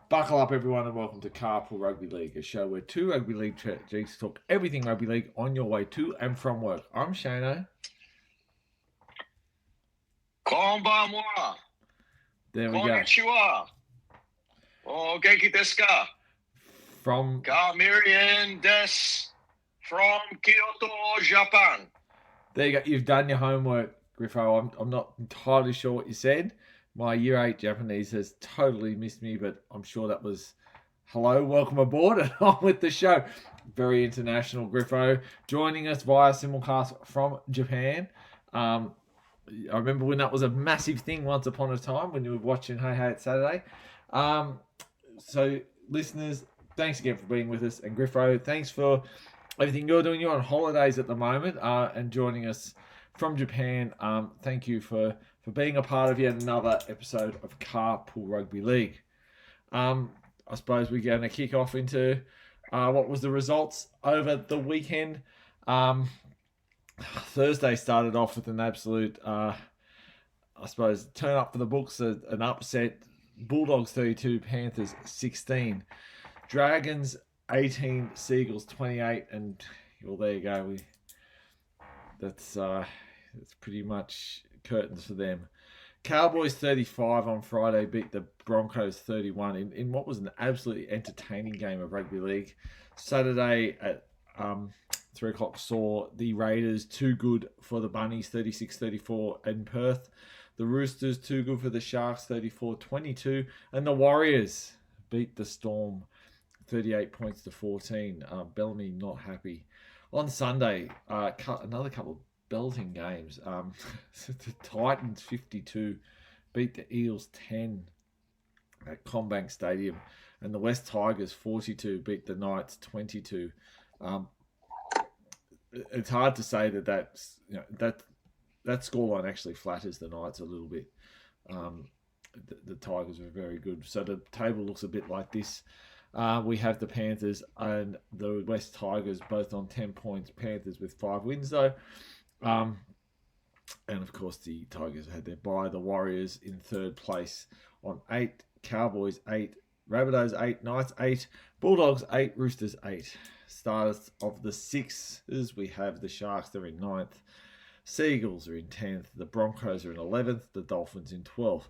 Buckle up, everyone, and welcome to Carpool Rugby League, a show where two rugby league strategies talk everything rugby league on your way to and from work. I'm Shano. Konbanwa. There we go. Konnichiwa. O genki desu ka? From Kamirian desu. From Kyoto, Japan. there you go. You've done your homework, Griffo. I'm not entirely sure what you said. My Year 8 Japanese has totally missed me, but I'm sure that was hello, welcome aboard, and on with the show. Very international, Griffo, joining us via simulcast from Japan. I remember when that was a massive thing once upon a time when you were watching Hey Hey It's Saturday. So, listeners, thanks again for being with us. And Griffo, thanks for everything you're doing. You're on holidays at the moment and joining us from Japan. Thank you for being a part of yet another episode of Carpool Rugby League. I suppose we're going to kick off into what was the results over the weekend. Thursday started off with an absolute, I suppose, turn up for the books, an upset. Bulldogs 32, Panthers 16. Dragons 18, Seagulls 28, and well, there you go. That's pretty much curtains for them. Cowboys 35 on Friday beat the Broncos 31 in what was an absolutely entertaining game of rugby league. Saturday at 3 o'clock saw the Raiders too good for the Bunnies 36-34 in Perth. The Roosters too good for the Sharks 34-22, and the Warriors beat the Storm 38 points to 14. Bellamy not happy. On Sunday, another couple of belting games. The Titans 52 beat the Eels 10 at CommBank Stadium, and the West Tigers 42 beat the Knights 22. It's hard to say that scoreline actually flatters the Knights a little bit. The Tigers were very good, so the table looks a bit like this. We have the Panthers and the West Tigers both on 10 points. Panthers with 5 wins though. And of course the Tigers had their bye. The Warriors in third place on 8, Cowboys 8, Rabbitohs 8, Knights 8, Bulldogs 8, Roosters 8. Starters of the Sixers, we have the Sharks, they're in 9th. Seagulls are in 10th. The Broncos are in 11th. The Dolphins in 12th.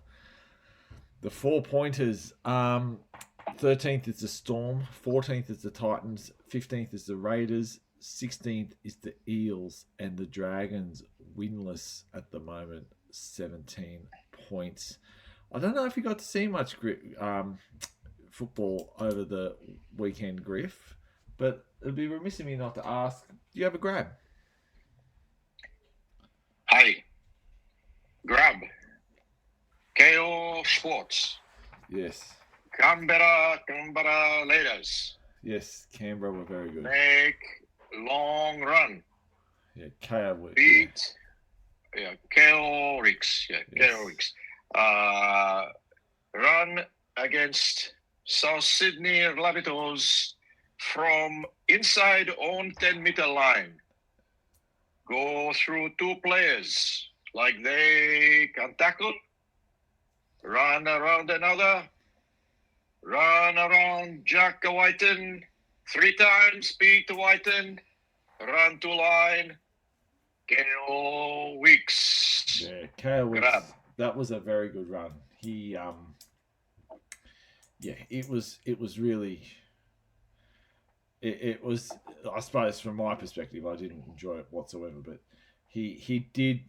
The 4-pointers, 13th is the Storm, 14th is the Titans, 15th is the Raiders, 16th is the Eels, and the Dragons winless at the moment, 17 points. I don't know if you got to see much football over the weekend, Griff, but it'd be remiss of me not to ask, do you have a grab? Hi. Grab. KO Sports. Yes. Canberra Raiders. Yes, Canberra were very good. Make long run. Yeah, KO. Beat. Yeah, KO Ricks. Yeah, Yes. KO Ricks. Run against South Sydney Rabbitohs from inside on 10-meter line. Go through 2 players like they can tackle. Run around another. Run around Jack Whiten 3 times, beat Whiten, run to line, KO Weeks. Yeah, KO Weeks. Grab. That was a very good run. He, it was really, it was, I suppose from my perspective, I didn't enjoy it whatsoever, but he did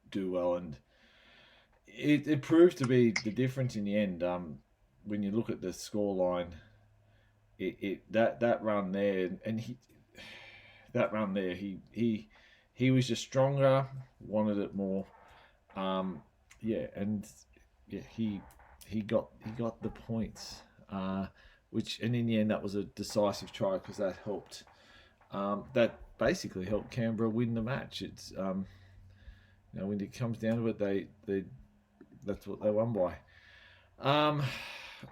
do well, and it proved to be the difference in the end. When you look at the scoreline, that run there, and he was just stronger, wanted it more. He got the points, which, and in the end that was a decisive try because that helped. That basically helped Canberra win the match. It's when it comes down to it, they that's what they won by.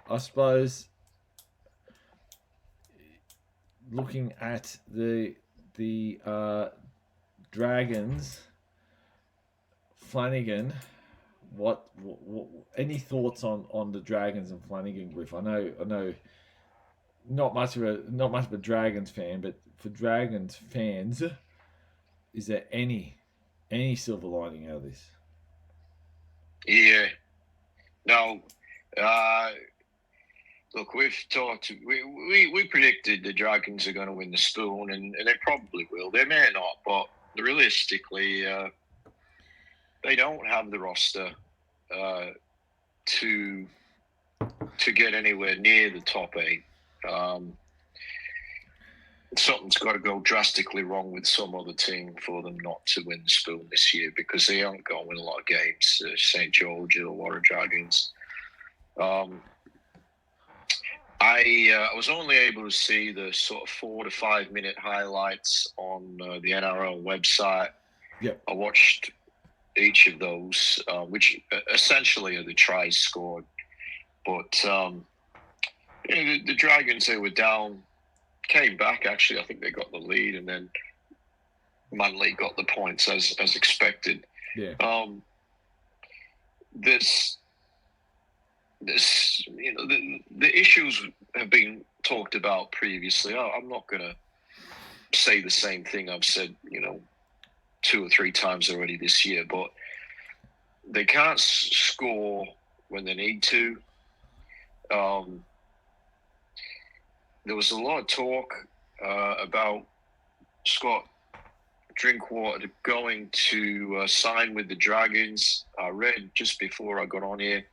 I suppose looking at the Dragons, Flanagan what any thoughts on the Dragons and Flanagan, Griff? I know, not much of a Dragons fan, but for Dragons fans, is there any silver lining out of this? Yeah. No. Look, we've talked. We predicted the Dragons are going to win the Spoon, and they probably will. They may not, but realistically, they don't have the roster to get anywhere near the top 8. Something's got to go drastically wrong with some other team for them not to win the Spoon this year, because they aren't going to win a lot of games. St. George or Warren Dragons. I was only able to see the sort of 4 to 5 minute highlights on the NRL website. Yep. I watched each of those, which essentially are the tries scored. But the Dragons, they were down, came back. Actually, I think they got the lead, and then Manly got the points as expected. Yeah. This the issues have been talked about previously. I'm not going to say the same thing I've said 2 or 3 times already this year, but they can't score when they need to. There was a lot of talk about Scott Drinkwater going to sign with the Dragons. I read just before I got on here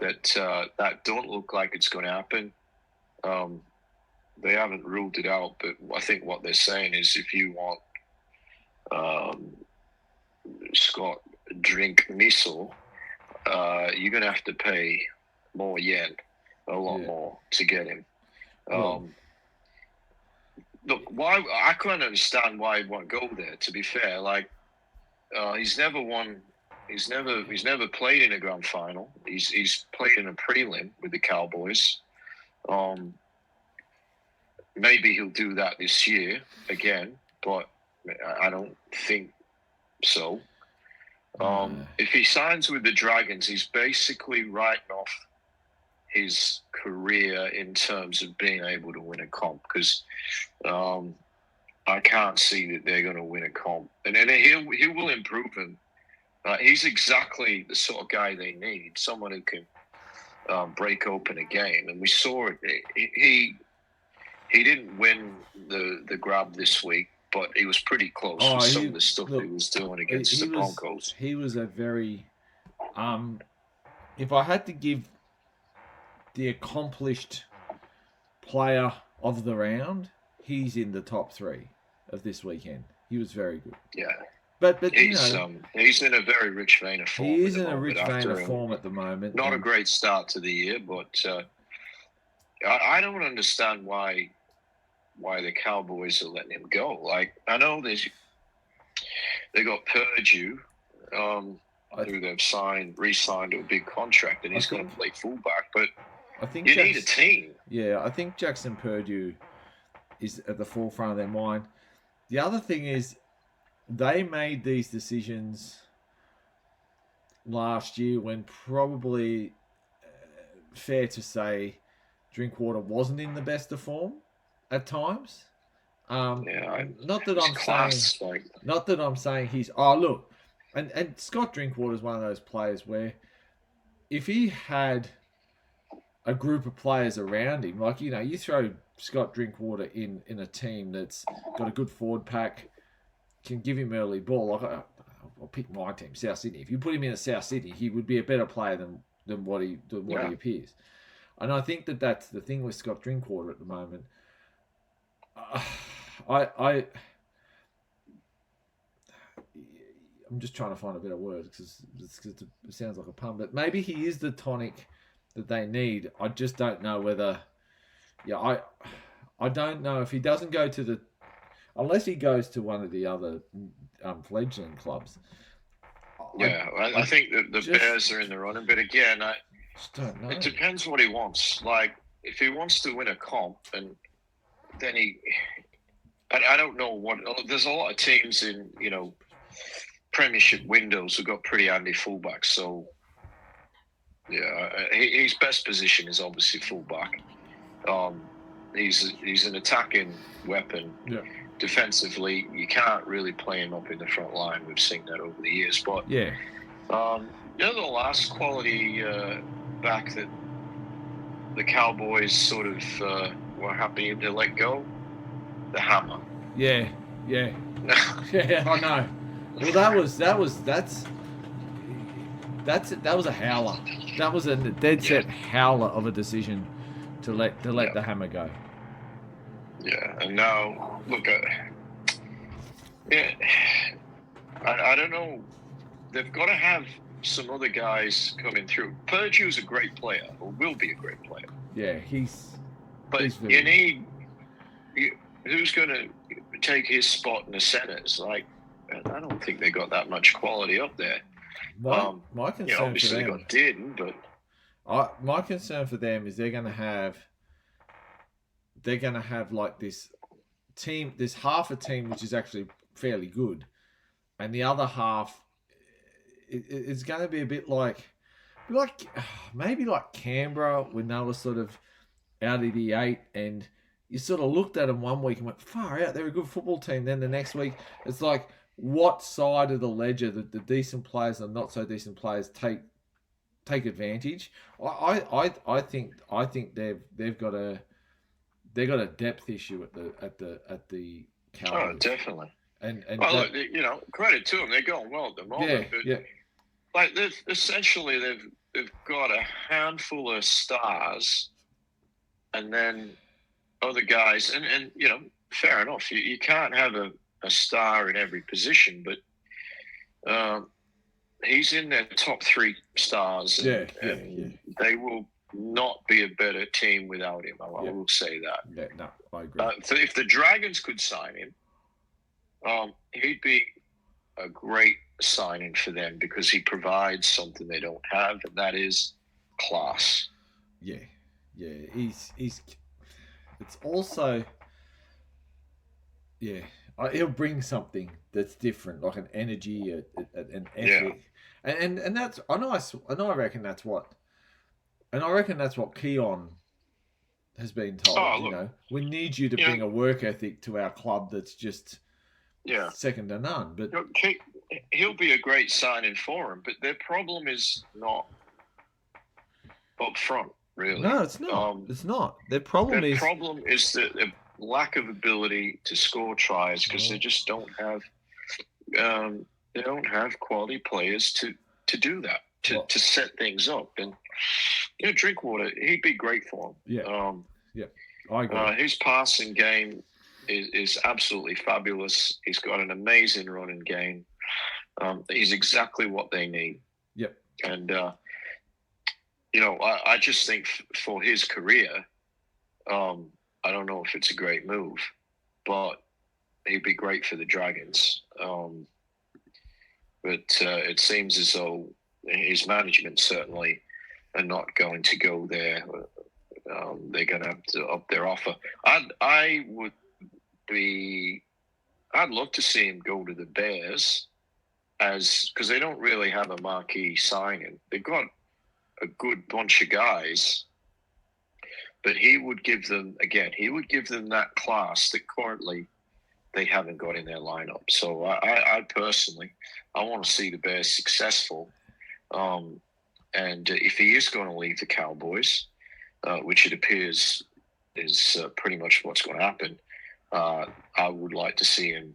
that don't look like it's going to happen. They haven't ruled it out, but I think what they're saying is if you want Scott Drink Missile, you're going to have to pay more yen, a lot more to get him. Look, why I can't understand why he'd want to go there. To be fair, he's never won. He's never played in a grand final. He's played in a prelim with the Cowboys. Maybe he'll do that this year again, but I don't think so. If he signs with the Dragons, he's basically writing off his career in terms of being able to win a comp, because I can't see that they're going to win a comp. And then he will improve him. He's exactly the sort of guy they need, someone who can break open a game. And we saw it. He didn't win the grab this week, but he was pretty close with some of the stuff he was doing against the Broncos. He was a very... if I had to give the accomplished player of the round, he's in the top 3 of this weekend. He was very good. Yeah. But he's in a very rich vein of form. He is in a rich vein of form at the moment. Not a great start to the year, but I don't understand why the Cowboys are letting him go. I know they got Purdue, who they've re-signed to a big contract, and he's going to play fullback. But I think you need a team. Yeah, I think Jackson Purdue is at the forefront of their mind. The other thing is, they made these decisions last year when probably, fair to say, Drinkwater wasn't in the best of form at times. Not that I'm saying he's... Oh, look, and Scott Drinkwater is one of those players where if he had a group of players around him, you throw Scott Drinkwater in a team that's got a good forward pack, can give him early ball. I'll pick my team, South Sydney. If you put him in a South Sydney, he would be a better player than what he appears. And I think that's the thing with Scott Drinkwater at the moment. I'm just trying to find a better word because it sounds like a pun, but maybe he is the tonic that they need. I just don't know whether... I don't know if he doesn't go to unless he goes to one of the other fledgling clubs. I think that the Bears are in the running, but again, I just don't know. It depends what he wants. If he wants to win a comp, and then I don't know what. There's a lot of teams in premiership windows who've got pretty handy fullbacks. So Yeah, his best position is obviously fullback. He's an attacking weapon. Yeah. Defensively, you can't really play him up in the front line. We've seen that over the years. But Yeah. the last quality back that the Cowboys sort of were happy to let go, the hammer. Yeah. Yeah. Yeah. I know. Well, that was a howler. That was a dead set howler of a decision to let the hammer go. Yeah, and now look at I don't know. They've got to have some other guys coming through. Purdue's a great player, or will be a great player. Yeah, But you need who's going to take his spot in the centers? Like, I don't think they got that much quality up there. My concern obviously for them, they got Din, but my concern for them is they're going to have like this team. There's half a team which is actually fairly good, and the other half it's going to be a bit like maybe like Canberra when they were sort of out of the 8, and you sort of looked at them one week and went, far out, they're a good football team. Then the next week, it's like, what side of the ledger that the decent players and not so decent players take advantage? I think they've got a depth issue at the Cowboys. Oh, definitely. And look, credit to them, they're going well at the moment. Like they've got a handful of stars, and then other guys, and fair enough. You can't have a star in every position, but he's in their top 3 stars. And they will not be a better team without him. I will say that. Yeah, no, I agree. So if the Dragons could sign him, he'd be a great signing for them because he provides something they don't have, and that is class. Yeah. He's. It's also. Yeah, he'll bring something that's different, like an energy, an ethic, and that's I reckon that's what Keon has been told. We need you to bring a work ethic to our club that's just second to none. But he'll be a great signing for him. But their problem is not up front, really. No, it's not. It's not. Their problem is the lack of ability to score tries because they just don't have quality players to do that, to set things up. And Drinkwater, he'd be great for him. I agree. His passing game is absolutely fabulous. He's got an amazing running game. He's exactly what they need. Yep. And I just think for his career, I don't know if it's a great move, but he'd be great for the Dragons. But it seems as though his management certainly are not going to go there. They're going to have to up their offer. I'd love to see him go to the Bears because they don't really have a marquee signing. They've got a good bunch of guys. But he would give them that class that currently they haven't got in their lineup. So I personally, I want to see the Bears successful. And if he is going to leave the Cowboys, which it appears is pretty much what's going to happen, I would like to see him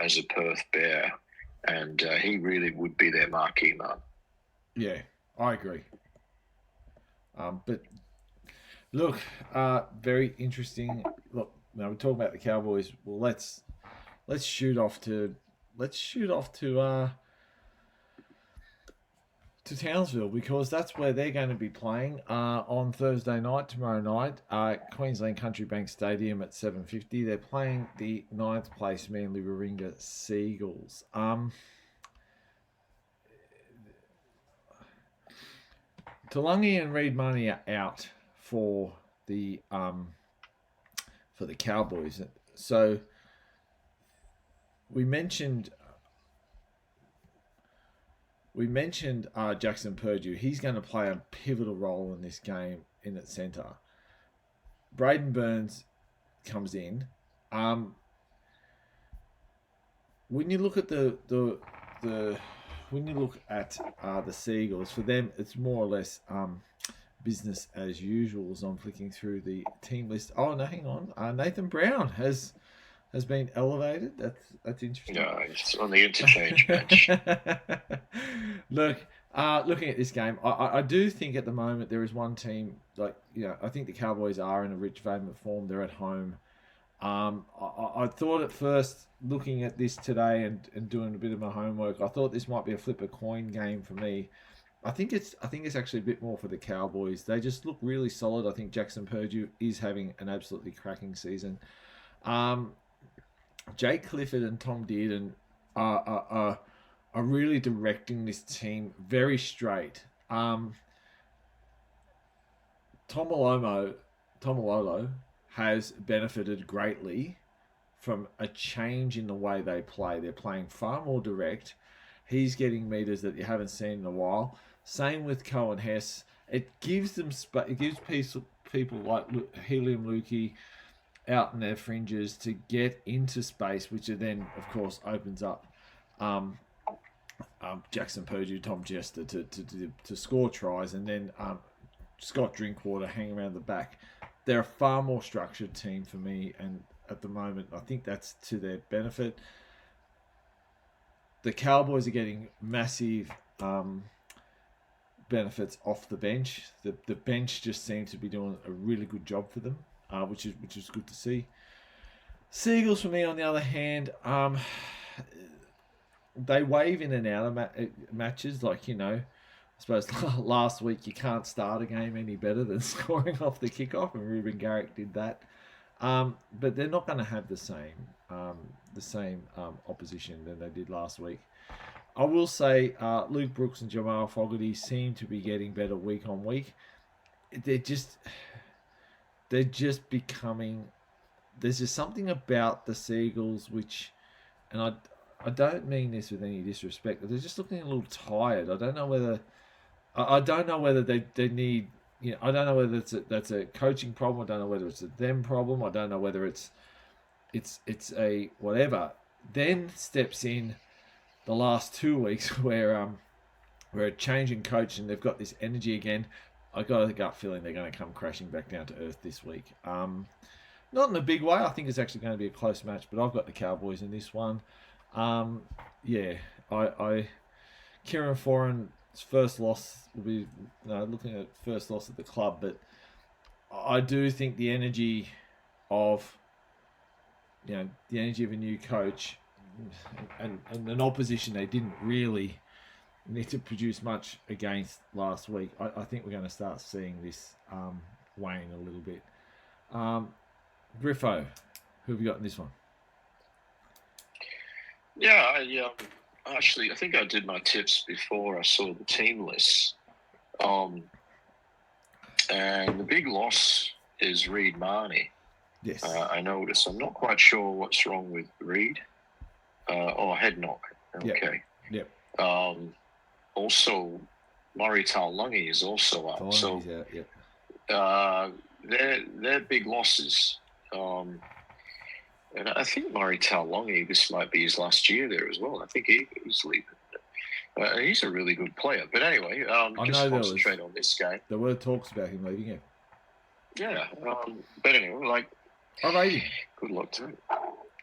as a Perth Bear. And he really would be their marquee man. Yeah, I agree. But... Look, very interesting. Look, now we're talking about the Cowboys. Well, let's shoot off to Townsville because that's where they're going to be playing on Thursday night, tomorrow night, Queensland Country Bank Stadium at 7:50. They're playing the 9th place Manly Warringah Seagulls. Talangi and Reed Money are out for the Cowboys. So we mentioned we mentioned Jackson Purdue. He's going to play a pivotal role in this game in its centre. Braden Burns comes in. When you look at the Seagulls, for them it's more or less business as usual. As I'm flicking through the team list. Oh no, hang on. Nathan Brown has been elevated. That's interesting. Yeah, it's on the interchange bench. Look, looking at this game, I do think at the moment there is one team, I think the Cowboys are in a rich vein of form. They're at home. I thought at first, looking at this today and doing a bit of my homework, I thought this might be a flip a coin game for me. I think it's actually a bit more for the Cowboys. They just look really solid. I think Jackson Purdue is having an absolutely cracking season. Jake Clifford and Tom Dearden are really directing this team very straight. Tomalolo has benefited greatly from a change in the way they play. They're playing far more direct. He's getting meters that you haven't seen in a while. Same with Cohen Hess. It gives them it gives people like Helium Lukey out in their fringes to get into space, which then, of course, opens up Jackson Purdue, Tom Jester to score tries, and then Scott Drinkwater hang around the back. They're a far more structured team for me, and at the moment, I think that's to their benefit. The Cowboys are getting massive benefits off the bench. The bench just seems to be doing a really good job for them, which is good to see. Seagulls, for me, on the other hand, they wave in and out of matches. Like, I suppose last week you can't start a game any better than scoring off the kickoff, and Ruben Garrick did that. But they're not going to have the same opposition than they did last week. I will say Luke Brooks and Jamal Fogarty seem to be getting better week on week. They're just becoming. There's just something about the Seagulls which, and I don't mean this with any disrespect, but they're just looking a little tired. I don't know whether they need. I don't know whether that's a coaching problem. I don't know whether it's a them problem. I don't know whether it's a whatever. Then steps in the last 2 weeks where we're changing coach and they've got this energy again. I got a gut feeling they're going to come crashing back down to earth this week. Not in a big way. I think it's actually going to be a close match, but I've got the Cowboys in this one. I Kieran Foran's first loss will be looking at first loss at the club, but I do think the energy of a new coach and an opposition they didn't really need to produce much against last week. I think we're going to start seeing this wane a little bit. Griffo, who have you got in this one? Yeah, actually, I think I did my tips before I saw the team list. And the big loss is Reed Marnie. Yes. I noticed. I'm not quite sure what's wrong with Reed. Head knock. Okay. Yep. Also, Murray Taulagi is also out. Taulagi, yeah. They're big losses. And I think Murray Taulagi, this might be his last year there as well. I think he's leaving. He's a really good player. But anyway, just concentrate on this game. There were talks about him leaving him. Yeah. But anyway, I rate him. Good luck to him.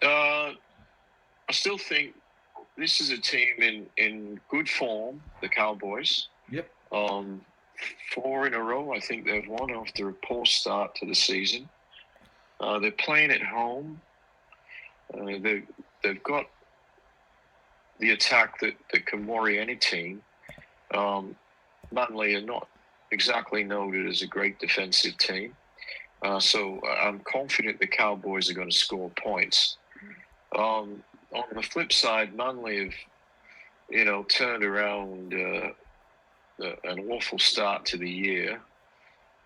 I still think this is a team in good form, the Cowboys. Yep. 4 in a row, I think they've won after a poor start to the season. They're playing at home. They've got the attack that can worry any team. Manly are not exactly noted as a great defensive team. So I'm confident the Cowboys are going to score points. On the flip side, Manly have, turned around an awful start to the year.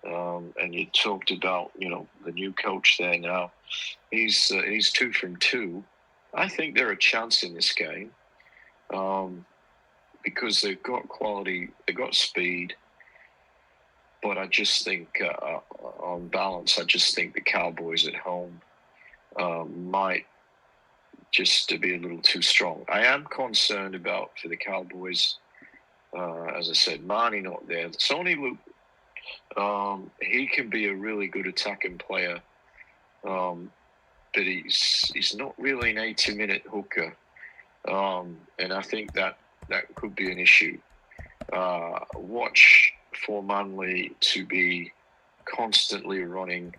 And you talked about, the new coach there now. He's 2 from 2. I think they're a chance in this game. because they've got quality, they've got speed. But I just think, on balance, I just think the Cowboys at home might just to be a little too strong. I am concerned about for the Cowboys. As I said, Marnie not there. Sony Luke, he can be a really good attacking player, but he's not really an 80-minute hooker, and I think that could be an issue. Watch for Manly to be constantly running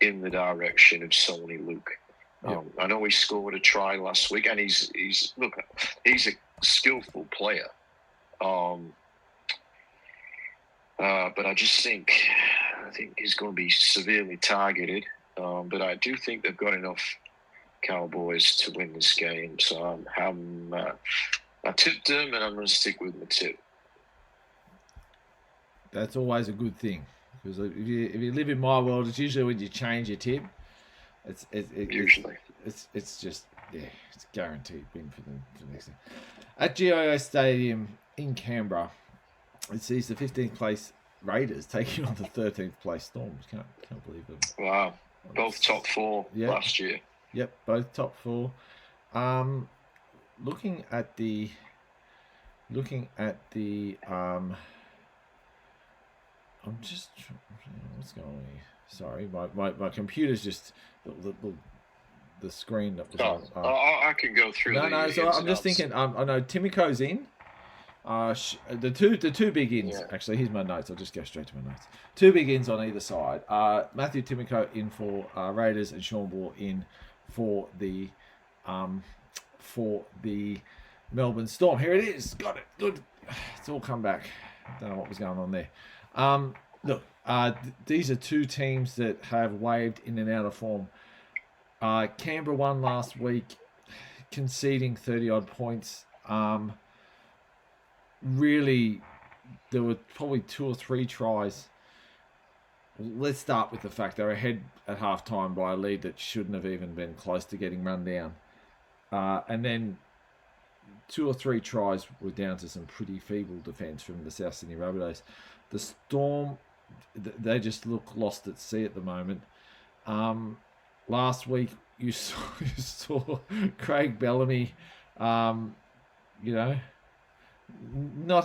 in the direction of Sony Luke. I know he scored a try last week, and he's a skillful player. But I think he's going to be severely targeted. But I do think they've got enough Cowboys to win this game. So I tipped them, and I'm going to stick with my tip. That's always a good thing, because if you live in my world, it's usually when you change your tip, it's just it's guaranteed win for the next thing. At GIO Stadium in Canberra, it sees the 15th place Raiders taking on the 13th place Storms. Can't believe it. Wow, both top four last year. Yep, both top four. Looking at the I'm just what's going on here? Sorry, my computer's just the screen that was on. I can go through. No. So I'm just thinking. I know Timiko's in. The two big ins. Yeah. Actually, here's my notes. I'll just go straight to my notes. Two big ins on either side. Matthew Timiko in for Raiders, and Sean Ball in for the Melbourne Storm. Here it is. Got it. Good. It's all come back. Don't know what was going on there. Look, these are two teams that have waved in and out of form. Canberra won last week, conceding 30-odd points. Really, there were probably 2 or 3 tries. Let's start with the fact they were ahead at halftime by a lead that shouldn't have even been close to getting run down. And then 2 or 3 tries were down to some pretty feeble defence from the South Sydney Rabbitohs. The Storm, they just look lost at sea at the moment. Last week, you saw Craig Bellamy, not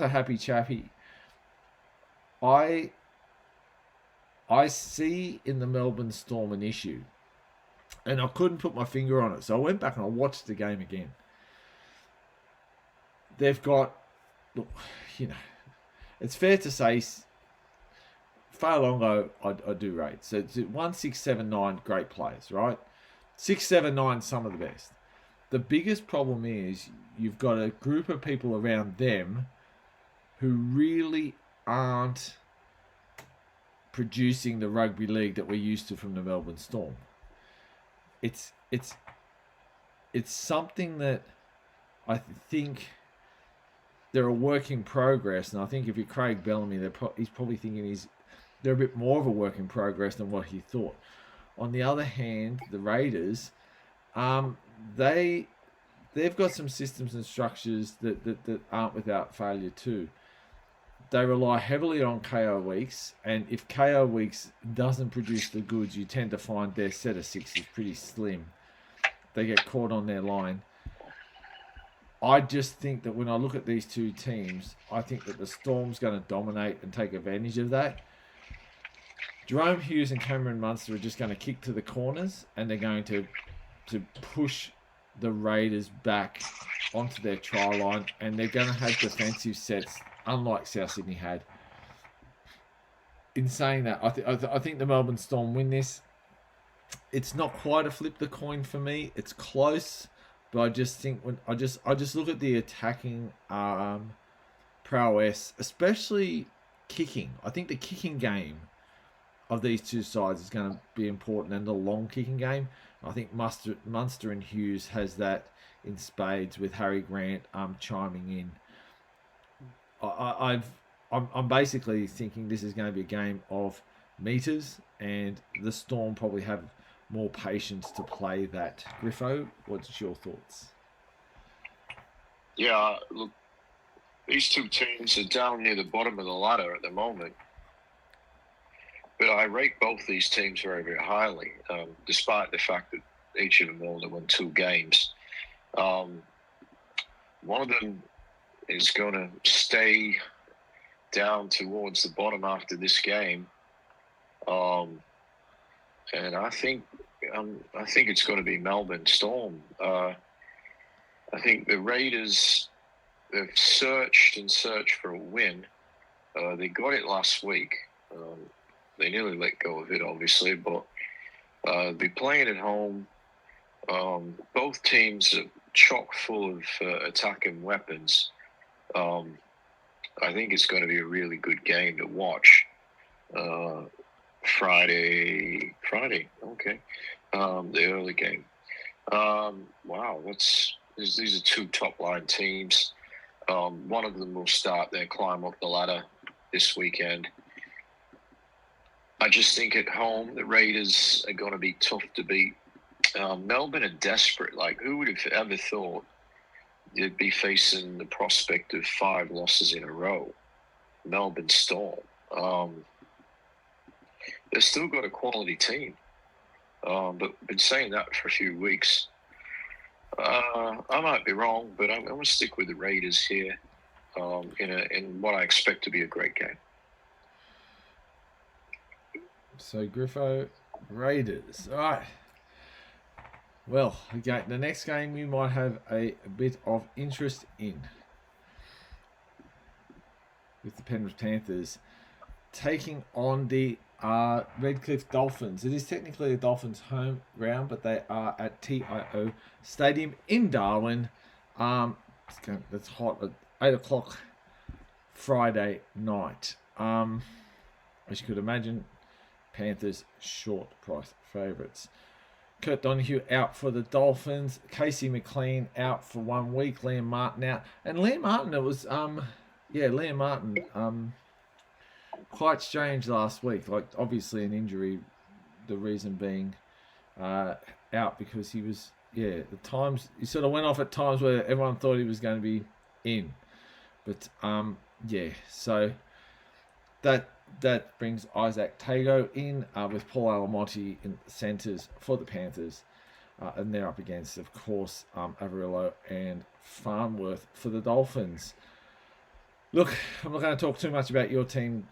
a happy chappy. I see in the Melbourne Storm an issue, and I couldn't put my finger on it. So I went back and I watched the game again. They've got, it's fair to say, Failongo I do rate. So it's 1, 6, 7, 9 great players, right? 6, 7, 9 some of the best. The biggest problem is you've got a group of people around them who really aren't producing the rugby league that we're used to from the Melbourne Storm. It's something that I think they're a work in progress, and I think if you're Craig Bellamy, he's probably thinking they're a bit more of a work in progress than what he thought. On the other hand, the Raiders, they've got some systems and structures that aren't without failure too. They rely heavily on KO weeks, and if KO weeks doesn't produce the goods, you tend to find their set of 6 is pretty slim. They get caught on their line. I just think that when I look at these two teams, I think that the Storm's going to dominate and take advantage of that. Jerome Hughes and Cameron Munster are just going to kick to the corners, and they're going to push the Raiders back onto their try line, and they're going to have defensive sets unlike South Sydney had. In saying that, I think the Melbourne Storm win this. It's not quite a flip the coin for me. It's close, but I just think when I just look at the attacking prowess, especially kicking. I think the kicking game of these two sides is going to be important, and the long kicking game. I think Munster and Hughes has that in spades, with Harry Grant chiming in. I'm basically thinking this is going to be a game of meters, and the Storm probably have more patience to play that. Griffo, what's your thoughts? Yeah, look, these two teams are down near the bottom of the ladder at the moment. But I rate both these teams very, very highly, despite the fact that each of them only won 2 games. One of them is going to stay down towards the bottom after this game, and I think it's going to be Melbourne Storm. I think the Raiders have searched for a win. They got it last week. They nearly let go of it, obviously, but they'll be playing at home. Both teams are chock full of attacking weapons. I think it's going to be a really good game to watch. Friday, okay. The early game. Wow, these are 2 top-line teams. One of them will start their climb up the ladder this weekend. I just think at home, the Raiders are going to be tough to beat. Melbourne are desperate. Like, who would have ever thought they'd be facing the prospect of 5 losses in a row? Melbourne Storm. They've still got a quality team. But been saying that for a few weeks. I might be wrong, but I'm going to stick with the Raiders here in what I expect to be a great game. So, Griffo, Raiders. All right. Well, okay, the next game we might have a bit of interest in, with the Penrith Panthers taking on the Redcliffe Dolphins. It is technically a Dolphins home ground, but they are at TIO Stadium in Darwin. That's hot at 8 o'clock Friday night. As you could imagine, Panthers short price favourites. Kurt Donahue out for the Dolphins. Casey McLean out for 1 week. Liam Martin out. And Liam Martin, it was, Liam Martin, quite strange last week. Like, obviously an injury, the reason being out because he was, the times, he sort of went off at times where everyone thought he was going to be in. But, so that brings Isaac Tago in with Paul Alamonte in the centres for the Panthers. And they're up against, of course, Averillo and Farnworth for the Dolphins. Look, I'm not going to talk too much about your team,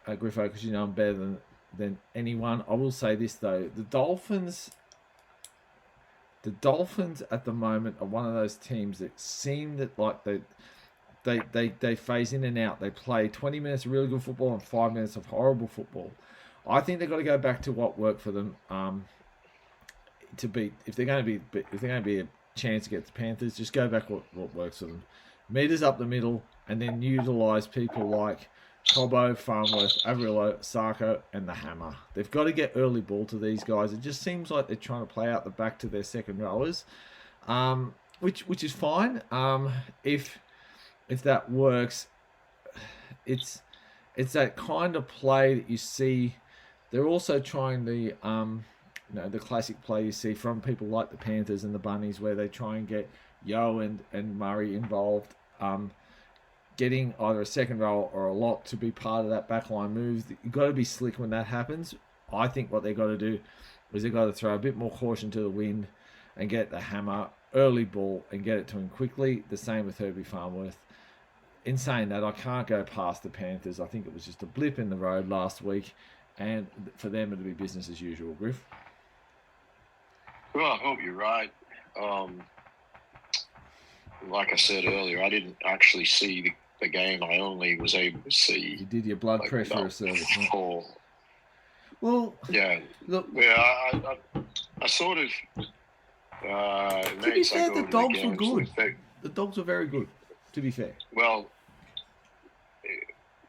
Griffo, because you know I'm better than anyone. I will say this, though. The Dolphins at the moment are one of those teams that seem that like they phase in and out. They play 20 minutes of really good football and 5 minutes of horrible football. I think they've got to go back to what worked for them to beat. If they're going to be a chance against the Panthers, just go back what works for them. Meters up the middle, and then utilise people like Cobbo, Farnworth, Averillo, Sarko, and the Hammer. They've got to get early ball to these guys. It just seems like they're trying to play out the back to their second rowers, which is fine. If that works, it's that kind of play that you see. They're also trying the classic play you see from people like the Panthers and the Bunnies, where they try and get Yo and Murray involved, getting either a second row or a lock to be part of that backline move. You've got to be slick when that happens. I think what they've got to do is they've got to throw a bit more caution to the wind and get the Hammer early ball and get it to him quickly. The same with Herbie Farnworth. In saying that, I can't go past the Panthers. I think it was just a blip in the road last week, and for them it'll be business as usual. Griff? Well, I hope you're right. Like I said earlier, I didn't actually see the game. I only was able to see. You did your blood pressure service. Four. Well, yeah. Look, I sort of. To be fair, the Dogs were good. The Dogs were very good. To be fair. Well,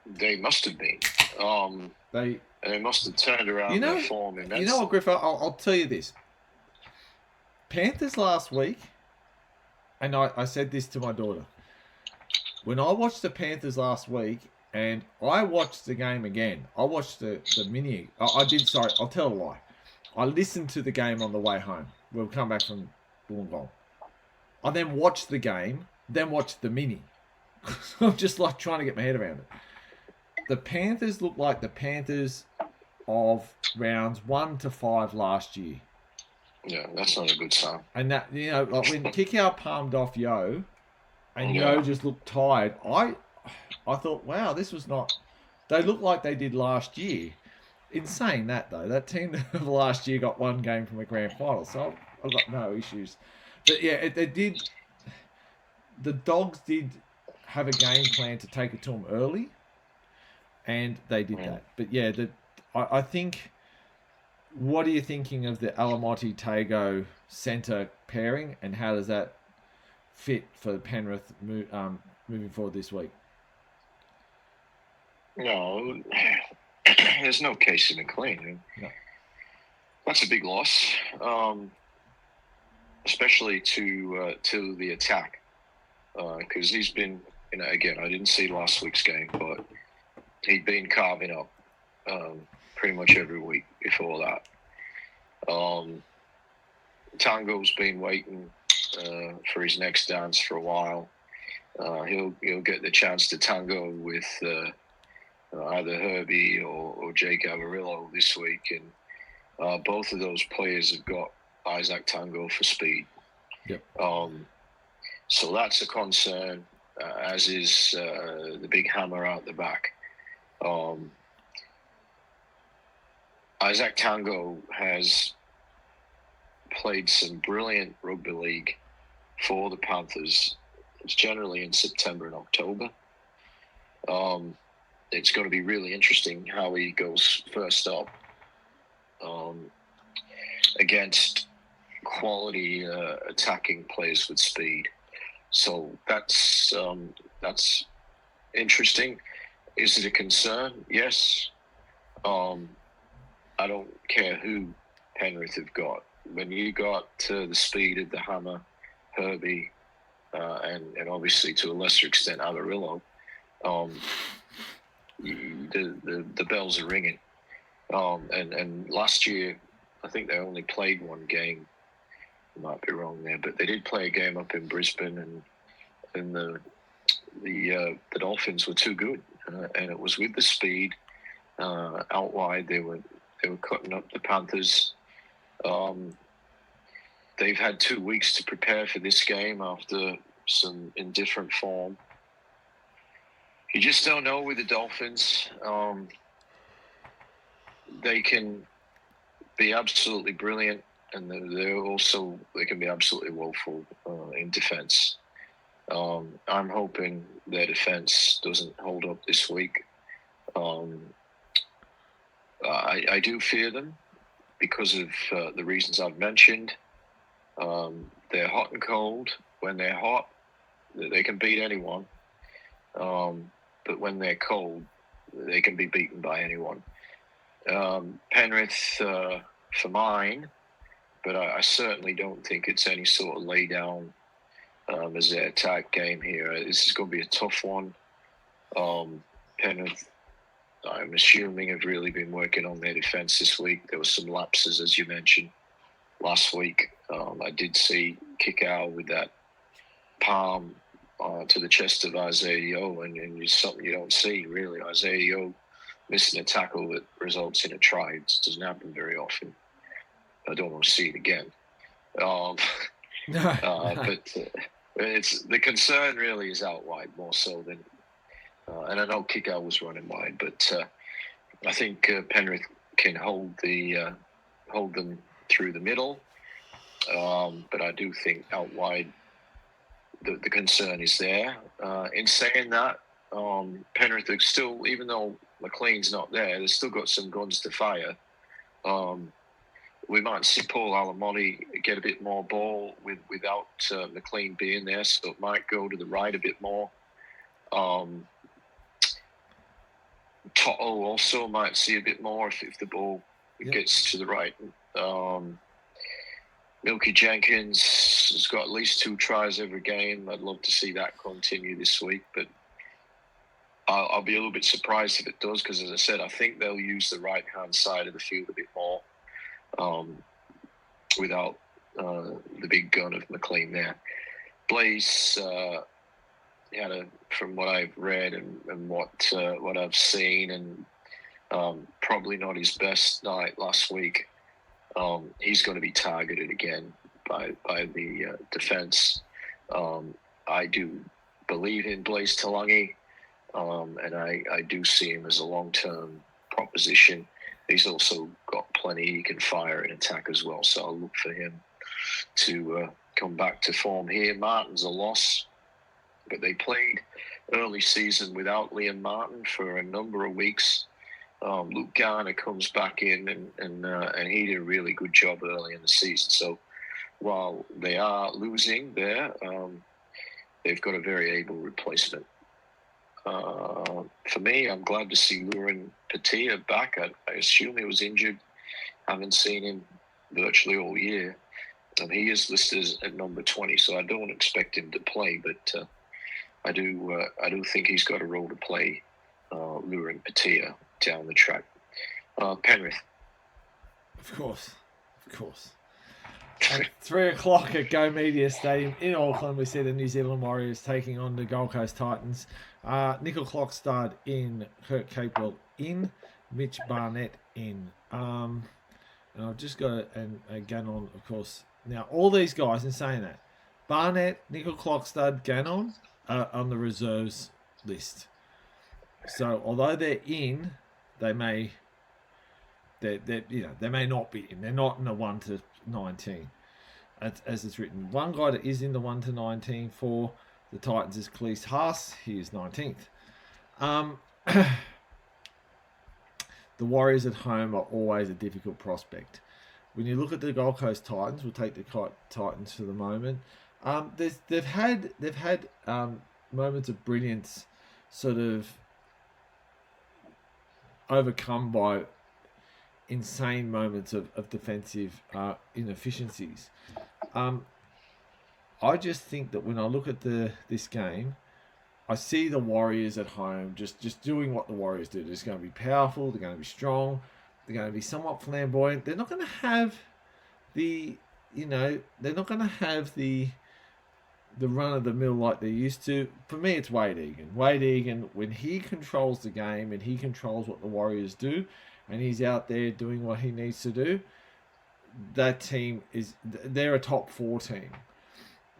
they must have been. They must have turned around their form in that. You know what, Griff? I'll tell you this. Panthers last week, and I said this to my daughter. When I watched the Panthers last week, and I watched the game again, I watched the mini. I did, sorry, I'll tell a lie. I listened to the game on the way home. We'll come back from Wollongong. I then watched the game, then watched the mini. I'm just like trying to get my head around it. The Panthers look like the Panthers of rounds 1 to 5 last year. Yeah, that's not a good sign. And that, like when Kickout palmed off Yo, and Yeah. Yo just looked tired, I thought, wow, this was not. They looked like they did last year. In saying that, though, that team of last year got one game from a grand final, so I've got no issues. But yeah, it did. The Dogs did have a game plan to take it to them early, and they did that. But yeah, I think. What are you thinking of the Alamotti Tago centre pairing, and how does that fit for Penrith moving forward this week? No, there's no Casey McLean. No. That's a big loss, especially to the attack, because he's been, again, I didn't see last week's game, but he'd been carving up pretty much every week before that. Tango's been waiting for his next dance for a while. He'll get the chance to tango with either Herbie or Jake Avarillo this week, and both of those players have got Isaac Tango for speed. Yep. So that's a concern, as is the big hammer out the back. Isaac Tango has played some brilliant rugby league for the Panthers. It's generally in September and October. It's going to be really interesting how he goes first up against quality attacking players with speed. So that's interesting. Is it a concern? Yes. I don't care who Penrith have got. When you got the speed of the hammer, Herbie, and obviously to a lesser extent Avarillo, the bells are ringing. And last year, I think they only played one game. I might be wrong there, but they did play a game up in Brisbane, and the Dolphins were too good, and it was with the speed out wide. They were cutting up the Panthers. They've had 2 weeks to prepare for this game after some indifferent form. You just don't know with the Dolphins. They can be absolutely brilliant, and they can be absolutely woeful in defence. I'm hoping their defence doesn't hold up this week. I do fear them because of the reasons I've mentioned. They're hot and cold. When they're hot, they can beat anyone. But when they're cold, they can be beaten by anyone. Penrith for mine, but I certainly don't think it's any sort of lay down as their attack game here. This is going to be a tough one. Penrith, I'm assuming, have really been working on their defence this week. There were some lapses, as you mentioned, last week. I did see Kickout with that palm to the chest of Isaiah Yeo, and it's something you don't see, really. Isaiah Yeo missing a tackle that results in a try. It doesn't happen very often. I don't want to see it again. But it's the concern really is out wide more so than, and I know Kickout was running wide, but I think Penrith can hold them through the middle. But I do think out wide, the concern is there. In saying that, Penrith are still, even though McLean's not there, they've still got some guns to fire. We might see Paul Alamotti get a bit more ball without McLean being there, so it might go to the right a bit more. Toto also might see a bit more if the ball gets to the right. Milky Jenkins has got at least 2 tries every game. I'd love to see that continue this week, but I'll be a little bit surprised if it does, because, as I said, I think they'll use the right-hand side of the field a bit more without the big gun of McLean there. Blaze, from what I've read and what I've seen, and probably not his best night last week. He's going to be targeted again by the defence. I do believe in Blaise Talangi, and I do see him as a long-term proposition. He's also got plenty he can fire in attack as well, so I'll look for him to come back to form here. Martin's a loss, but they played early season without Liam Martin for a number of weeks. Luke Garner comes back in, and he did a really good job early in the season. So while they are losing there, they've got a very able replacement. For me, I'm glad to see Lurin Patia back. I assume he was injured. Haven't seen him virtually all year. And he is listed at number 20, so I don't expect him to play, but I do think he's got a role to play, Lurin Patia, down the track. Penrith. Of course. At 3 o'clock at Go Media Stadium in Auckland, we see the New Zealand Warriors taking on the Gold Coast Titans. Nickel Clockstad in, Kurt Capewell in, Mitch Barnett in. And I've just got and Gannon, of course. Now, all these guys, in saying that, Barnett, Nickel Clockstad, Gannon are on the reserves list. So, although they're in, they may not be in. They're not in the 1 to 19, as it's written. One guy that is in the 1 to 19 for the Titans is Khalees Haas. He is 19th. The Warriors at home are always a difficult prospect. When you look at the Gold Coast Titans, we'll take the Titans for the moment. They've had moments of brilliance, sort of overcome by insane moments of defensive inefficiencies. I just think that when I look at this game, I see the Warriors at home just doing what the Warriors do. They're just going to be powerful. They're going to be strong. They're going to be somewhat flamboyant. They're not going to have the run of the mill like they used to. For me, it's Wade Egan. Wade Egan, when he controls the game and he controls what the Warriors do, and he's out there doing what he needs to do, that team they're a top 4 team.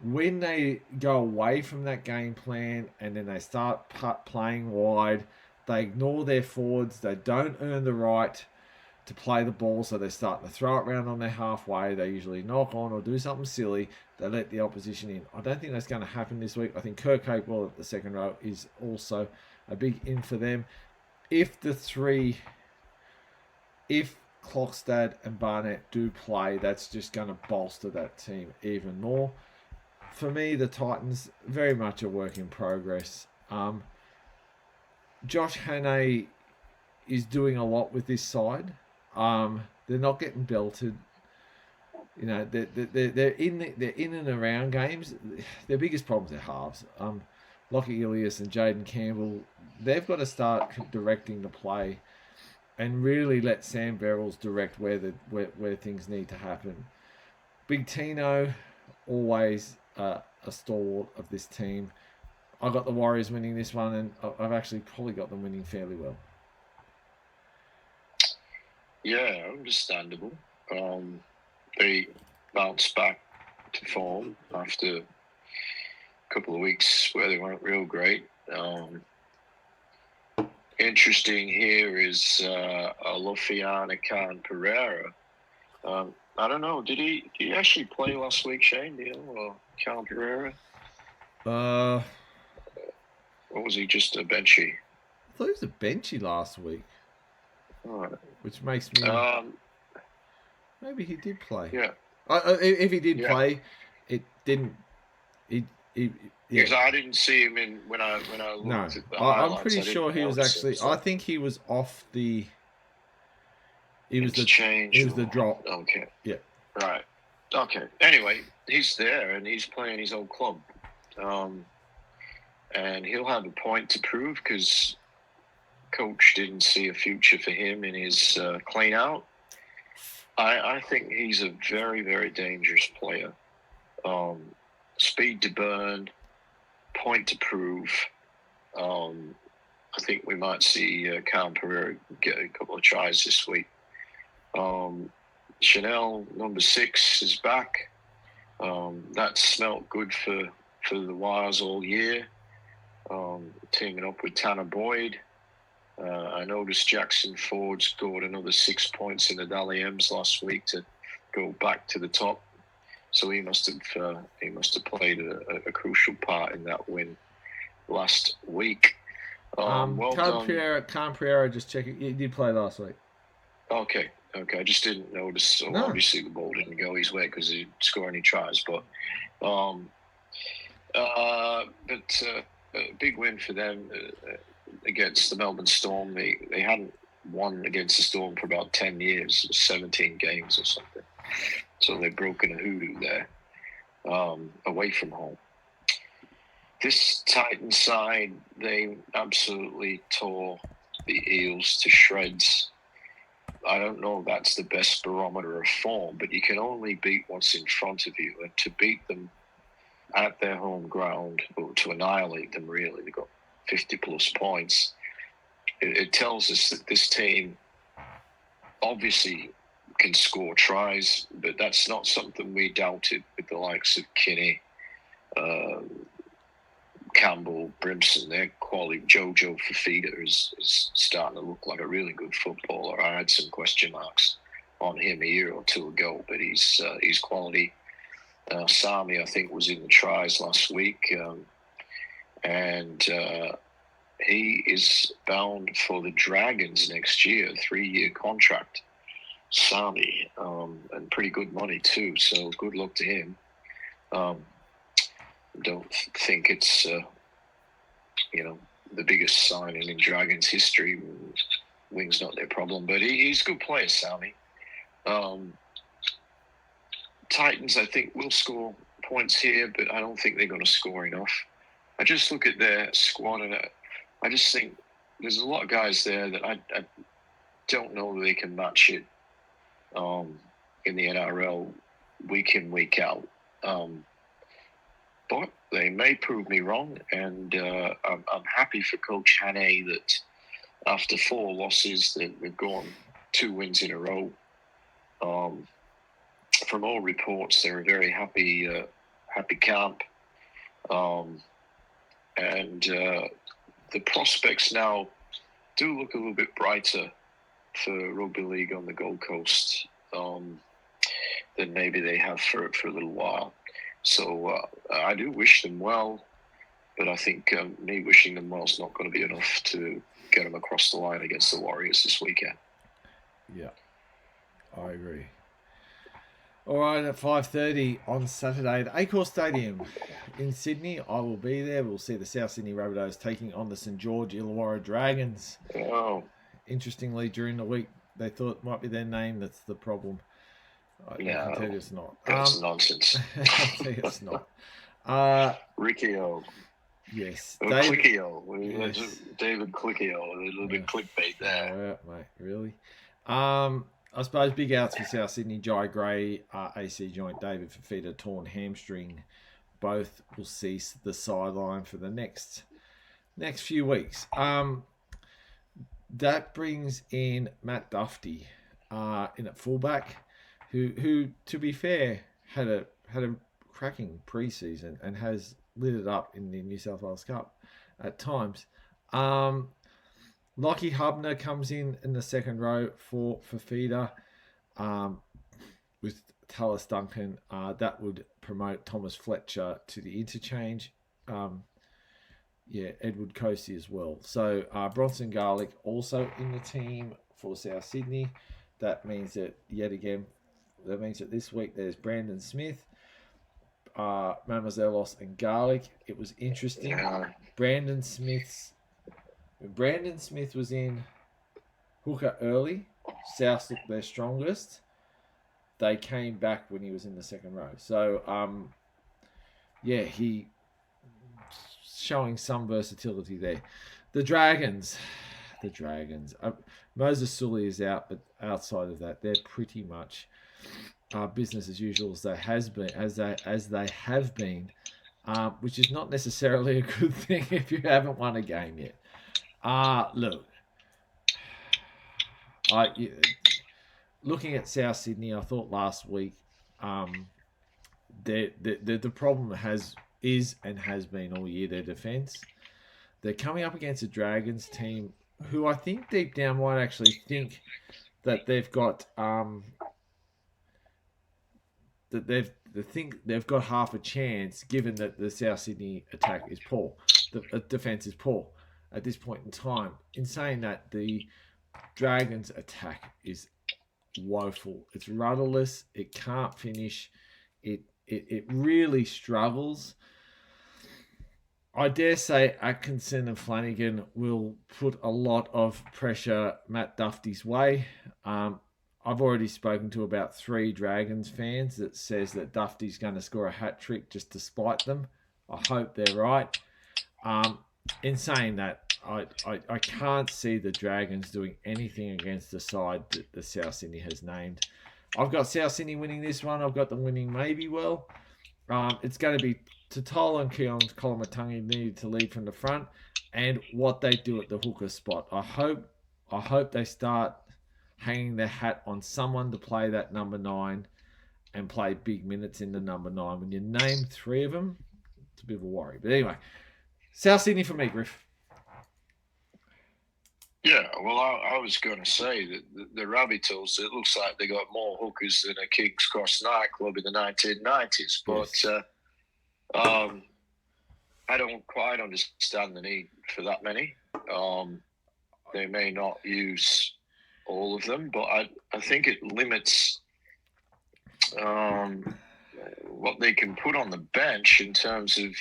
When they go away from that game plan and then they start playing wide, they ignore their forwards. They don't earn the right to play the ball, so they're starting to throw it around on their halfway. They usually knock on or do something silly. They let the opposition in. I don't think that's going to happen this week. I think Kurt Capewell at the second row is also a big in for them. If Clockstad and Barnett do play, that's just going to bolster that team even more. For me, the Titans, very much a work in progress. Josh Hannay is doing a lot with this side. They're not getting belted. You know, they're in and around games. Their biggest problems are halves. Lockie Ilias and Jaden Campbell, they've got to start directing the play and really let Sam Verrills direct where things need to happen. Big Tino, always a stalwart of this team. I got the Warriors winning this one, and I've actually probably got them winning fairly well. Yeah, understandable. They bounced back to form after a couple of weeks where they weren't real great. Interesting here is Alofiana Khan Pereira. I don't know. Did he actually play last week, Shane? Do you know, or Khan Pereira? Or was he just a benchy? I thought he was a benchy last week. Right. Which makes me... maybe he did play. Yeah. If he did play, it didn't... Because I didn't see him when I looked at the highlights. I'm pretty sure he was actually... I think he was off the... He was the drop. Okay. Yeah. Right. Okay. Anyway, he's there and he's playing his old club. And he'll have a point to prove because coach didn't see a future for him in his clean out. I think he's a very, very dangerous player. Speed to burn, point to prove. I think we might see Cam Pereira get a couple of tries this week. Chanel, number 6, is back. That smelt good for the Wires all year. Teaming up with Tanner Boyd. I noticed Jackson Ford scored another 6 points in the Dally M's last week to go back to the top. So he must have played a crucial part in that win last week. Well done. Cam Pereira, just checking. He did play last week. Okay. I just didn't notice. So obviously the ball didn't go his way because he didn't score any tries. But a big win for them against the Melbourne Storm. They hadn't won against the Storm for about 10 years, 17 games or something. So they've broken a hoodoo there, away from home. This Titans side, they absolutely tore the Eels to shreds. I don't know if that's the best barometer of form, but you can only beat what's in front of you. And to beat them at their home ground, or to annihilate them, really, they've got 50-plus points. It tells us that this team obviously can score tries, but that's not something we doubted with the likes of Kinney, Campbell, Brimson. Their quality. Jojo Fafita is starting to look like a really good footballer. I had some question marks on him a year or two ago, but he's quality. Sami, I think, was in the tries last week, and he is bound for the Dragons next year, 3-year contract. Sami, and pretty good money too, so good luck to him. Don't think it's the biggest signing in Dragons history. Wing's not their problem, but he's a good player, Sami. Titans, I think, will score points here, but I don't think they're going to score enough. I just look at their squad and I just think there's a lot of guys there that I don't know that they can match it in the NRL week in, week out. But they may prove me wrong, and I'm happy for Coach Hannay that after 4 losses, they've gone 2 wins in a row. From all reports, they're a very happy camp, and the prospects now do look a little bit brighter for Rugby-League on the Gold Coast than maybe they have for a little while. So I do wish them well, but I think me wishing them well is not going to be enough to get them across the line against the Warriors this weekend. Yeah, I agree. All right, at 5:30 on Saturday at Accor Stadium in Sydney, I will be there. We'll see the South Sydney Rabbitohs taking on the St George Illawarra Dragons. Oh. Interestingly, during the week, they thought it might be their name that's the problem. I can tell you it's not. That's nonsense. I can tell you it's not. Riccio. Yes. Clicchio. Yes. David Clicchio. A little bit clickbait there. Oh, yeah, mate. Really? I suppose big outs for South Sydney. Jai Gray, AC joint. David Fafita, torn hamstring. Both will cease the sideline for the next few weeks. That brings in Matt Duffy in at fullback, who to be fair had a cracking preseason and has lit it up in the New South Wales Cup at times. Lockie Hubner comes in the second row for Fafita, with Tallis Duncan. That would promote Thomas Fletcher to the interchange. Edward Coasty as well. So Bronson Garlick also in the team for South Sydney. That means that this week there's Brandon Smith, Mademoisellos and Garlick. It was interesting. Yeah. Brandon Smith was in hooker early. South looked their strongest. They came back when he was in the second row. So, he showing some versatility there. The Dragons. Moses Sully is out, but outside of that, they're pretty much business as usual as they have been which is not necessarily a good thing if you haven't won a game yet. Look, looking at South Sydney, I thought last week the problem is and has been all year their defence. They're coming up against a Dragons team who I think deep down might actually think that they've got they've got half a chance, given that the South Sydney attack is poor, the defence is poor at this point in time. In saying that, the Dragons attack is woeful. It's rudderless. It can't finish. It really struggles. I dare say Atkinson and Flanagan will put a lot of pressure Matt Duffy's way. I've already spoken to about 3 Dragons fans that says that Duffy's going to score a hat trick just to spite them. I hope they're right. In saying that, I can't see the Dragons doing anything against the side that the South Sydney has named. I've got South Sydney winning this one. I've got them winning maybe well. It's going to be Totola and Keon's Kolomatangi needed to lead from the front, and what they do at the hooker spot. I hope they start hanging their hat on someone to play that number 9 and play big minutes in the number 9. When you name 3 of them, it's a bit of a worry. But anyway, South Sydney for me, Griff. Yeah, well, I was going to say that the Rabbitohs, it looks like they got more hookers than a King's Cross nightclub in the 1990s. But yes. I don't quite understand the need for that many. They may not use all of them, but I think it limits what they can put on the bench in terms of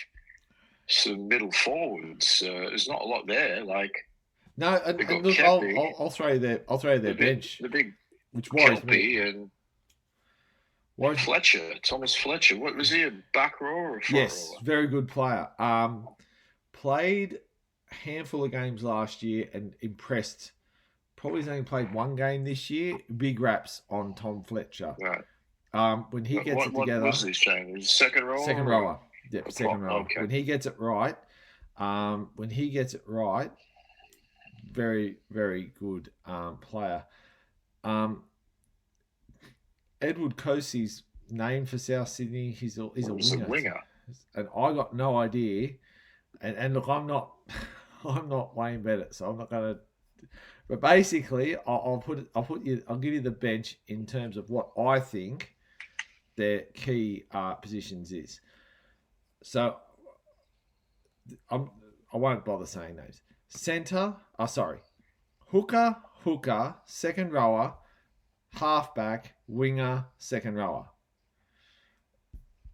some middle forwards. There's not a lot there. No, and look, I'll throw their bench. The big, which worries Kelpie me. And Fletcher, Thomas Fletcher. What was he, a back row or a front Yes, rower? very good player. Played a handful of games last year and impressed. Probably has only played 1 game this year. Big raps on Tom Fletcher. Right. When he gets it together. What was his name? Second rower? Second rower. Yep, second rower. Okay. When he gets it right, very, very good player. Edward Kosey's name for South Sydney, he's a winger. And I got no idea. And look, I'm not Wayne Bennett, so I'm not going to. But basically, I'll give you the bench in terms of what I think their key positions is. So I won't bother saying those. Hooker, second rower, halfback, winger, second rower.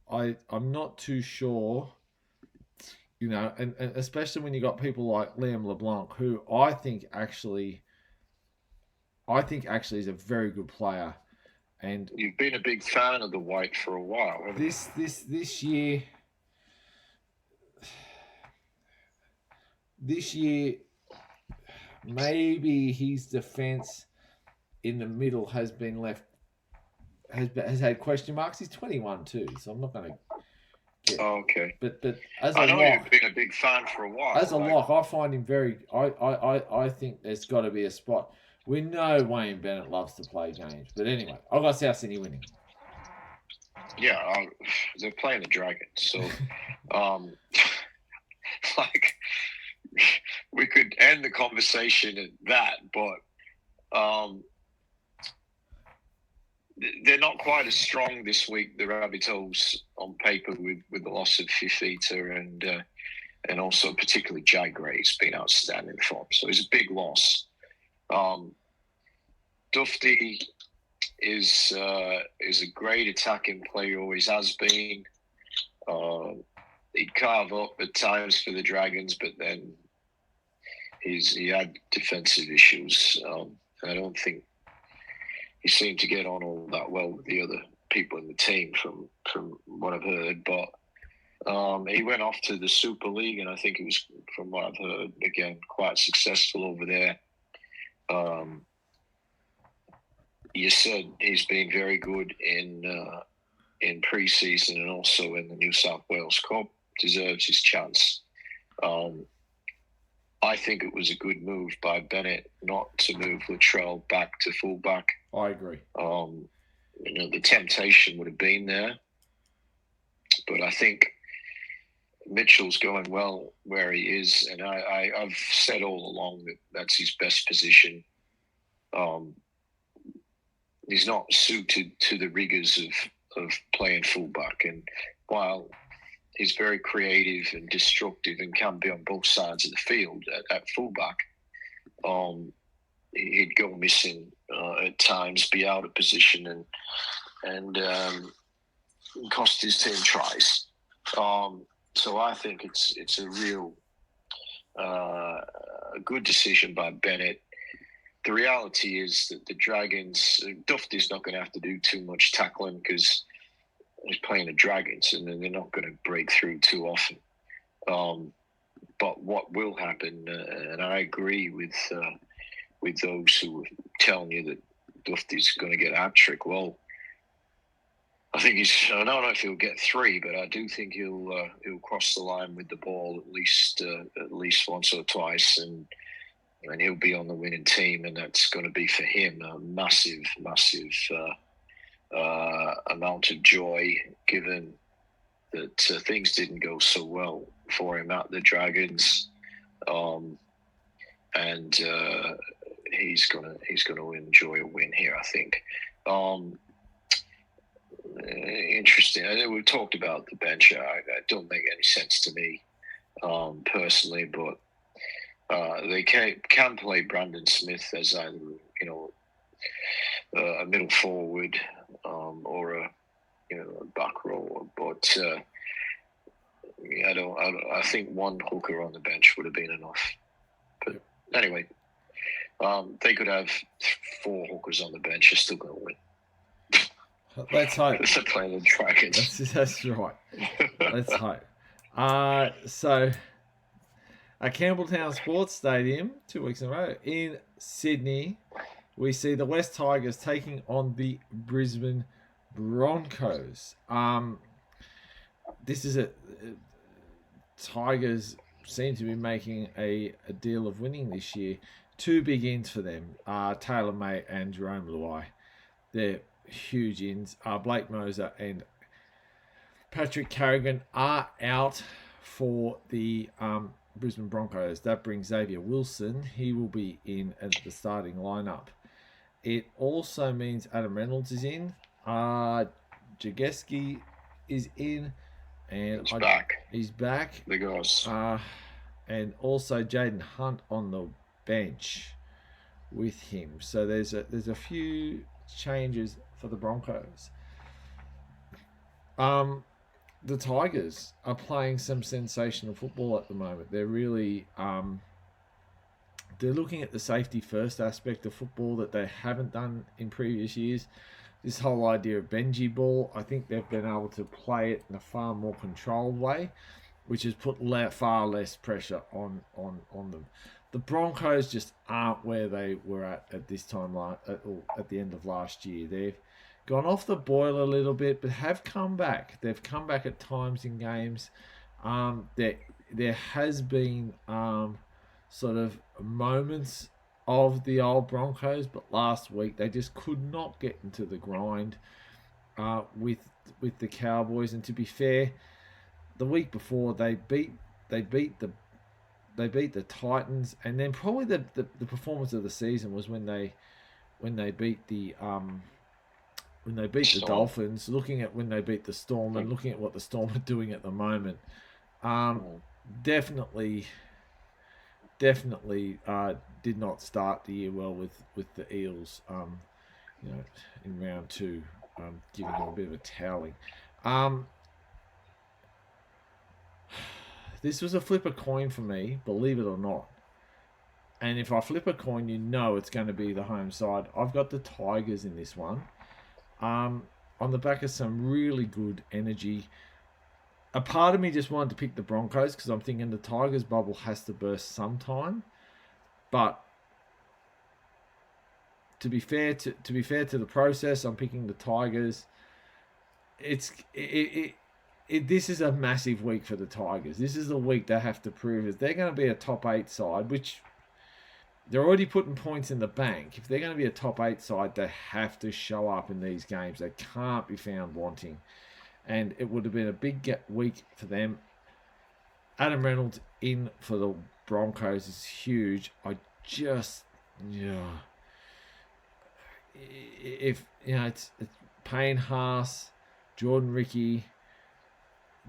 I'm not too sure, and especially when you got people like Liam LeBlanc, who I think actually is a very good player. And you've been a big fan of the white for a while, haven't you? This year, maybe his defense in the middle has had question marks. He's 21 too, so I'm not going to get. Oh, okay. But as I a know lock, you've been a big fan for a while. As a lock, I find him very. I think there's got to be a spot. We know Wayne Bennett loves to play games, but anyway, I've got South Sydney winning. Yeah, they're playing the Dragons, so we could end the conversation at that, but they're not quite as strong this week, the Rabbitohs, on paper, with the loss of Fifita and also particularly Jai Gray's been outstanding form. So it's a big loss. Duffy is a great attacking player, always has been. He'd carve up at times for the Dragons, but then he had defensive issues. I don't think he seemed to get on all that well with the other people in the team from what I've heard. But he went off to the Super League, and I think it was, from what I've heard, again, quite successful over there. You said he's been very good in pre-season and also in the New South Wales Cup. deserves his chance. I think it was a good move by Bennett not to move Latrell back to fullback. I agree. The temptation would have been there, but I think Mitchell's going well where he is, and I've said all along that that's his best position. He's not suited to the rigors of playing fullback, and while he's very creative and destructive and can be on both sides of the field at fullback, he'd go missing at times, be out of position, and cost his team tries. So I think it's a real good decision by Bennett. The reality is that the Dragons, Dufty's not going to have to do too much tackling because he's playing the Dragons, and then they're not going to break through too often. But what will happen, and I agree with those who are telling you that Dufty's going to get a hat-trick. Well, I think I don't know if he'll get 3, but I do think he'll cross the line with the ball at least once or twice, and he'll be on the winning team, and that's going to be for him a massive amount of joy, given that things didn't go so well for him at the Dragons, and he's gonna enjoy a win here, I think. Interesting. I know we've talked about the bench. It don't make any sense to me personally, but they can play Brandon Smith as either a middle forward or a back rower, but I think one hooker on the bench would have been enough. But anyway, they could have 4 hookers on the bench. You're still going to win. Let's hope. They're playing the Dragons. That's right. Let's hope. So, at Campbelltown Sports Stadium, 2 weeks in a row, in Sydney, we see the West Tigers taking on the Brisbane Broncos. This is Tigers seem to be making a deal of winning this year. 2 big ins for them, Taylor May and Jerome Luai. They're huge ins. Blake Moser and Patrick Carrigan are out for the Brisbane Broncos. That brings Xavier Wilson. He will be in at the starting lineup. It also means Adam Reynolds is in. Jageski is in. And he's back. The guys. And also Jaden Hunt on the bench with him. So there's a few changes for the Broncos. The Tigers are playing some sensational football at the moment. They're really they're looking at the safety first aspect of football that they haven't done in previous years. This whole idea of Benji ball, I think they've been able to play it in a far more controlled way, which has put far less pressure on them. The Broncos just aren't where they were at this time at the end of last year. They've gone off the boil a little bit, but have come back. They've come back at times in games. There has been sort of moments of the old Broncos, but last week they just could not get into the grind with the Cowboys. And to be fair, the week before they beat the Titans, and then probably the performance of the season was when they beat the Dolphins. Looking at when they beat the Storm and looking at what the Storm are doing at the moment, definitely did not start the year well with the Eels. In round 2, giving them a bit of a toweling. This was a flip a coin for me, believe it or not. And if I flip a coin, it's going to be the home side. I've got the Tigers in this one. On the back of some really good energy. A part of me just wanted to pick the Broncos because I'm thinking the Tigers bubble has to burst sometime. But to be fair to the process, I'm picking the Tigers. this is a massive week for the Tigers. This is the week they have to prove if they're going to be a top 8 side, which they're already putting points in the bank. If they're going to be a top 8 side, they have to show up in these games. They can't be found wanting. And it would have been a big week for them. Adam Reynolds in for the Broncos is huge. If it's Payne Haas, Jordan Ricky,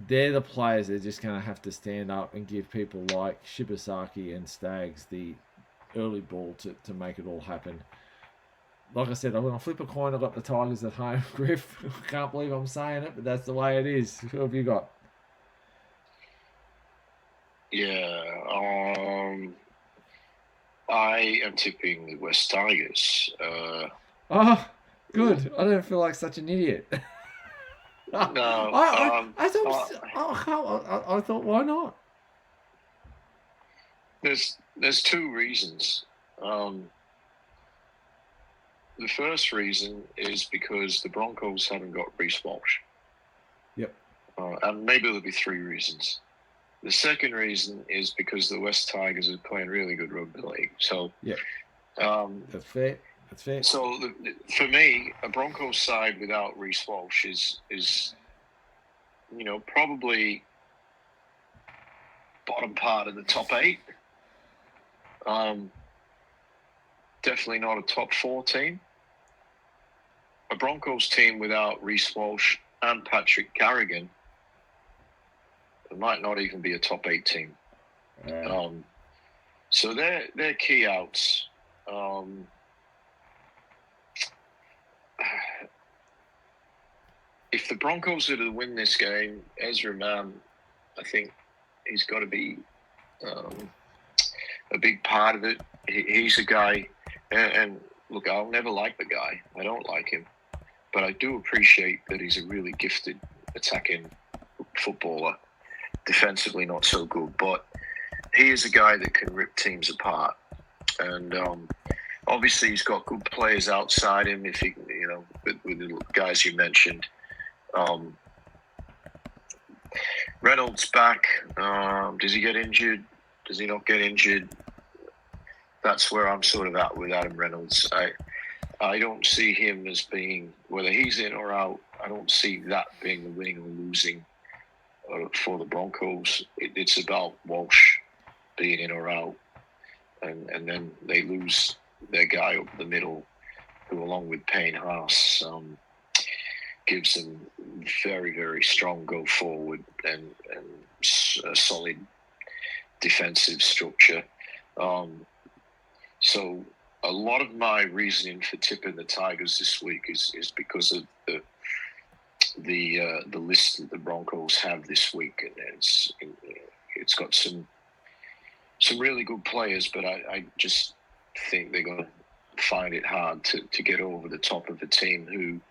they're the players that are just going to have to stand up and give people like Shibasaki and Staggs the early ball to make it all happen. Like I said, I'm going to flip a coin. I've got the Tigers at home, Griff. Can't believe I'm saying it, but that's the way it is. Who have you got? Yeah, I am tipping the West Tigers. Oh, good. I don't feel like such an idiot. No, I thought, why not? There's two reasons. The first reason is because the Broncos haven't got Reece Walsh. Yep. And maybe there'll be three reasons. The second reason is because the West Tigers are playing really good rugby league. So, yeah, that's fair. That's fair. So for me, a Broncos side without Reece Walsh is probably bottom part of the top 8. Definitely not a top 4 team. A Broncos team without Reece Walsh and Patrick Carrigan, it might not even be a top 8 team. So they're key outs. If the Broncos are to win this game, Ezra Mann, I think he's got to be a big part of it. He's a guy, and look, I'll never like the guy. I don't like him. But I do appreciate that he's a really gifted attacking footballer. Defensively, not so good. But he is a guy that can rip teams apart. And obviously, he's got good players outside him. If he, with the guys you mentioned. Reynolds back. Does he get injured? Does he not get injured? That's where I'm sort of at with Adam Reynolds. I don't see him as being, whether he's in or out, I don't see that being the winning or losing for the Broncos. It's about Walsh being in or out. And then they lose their guy up the middle, who along with Payne Haas gives them very, very strong go forward and a solid defensive structure. So a lot of my reasoning for tipping the Tigers this week is because of the list that the Broncos have this week, and it's got some really good players, but I just think they're going to find it hard to get over the top of a team who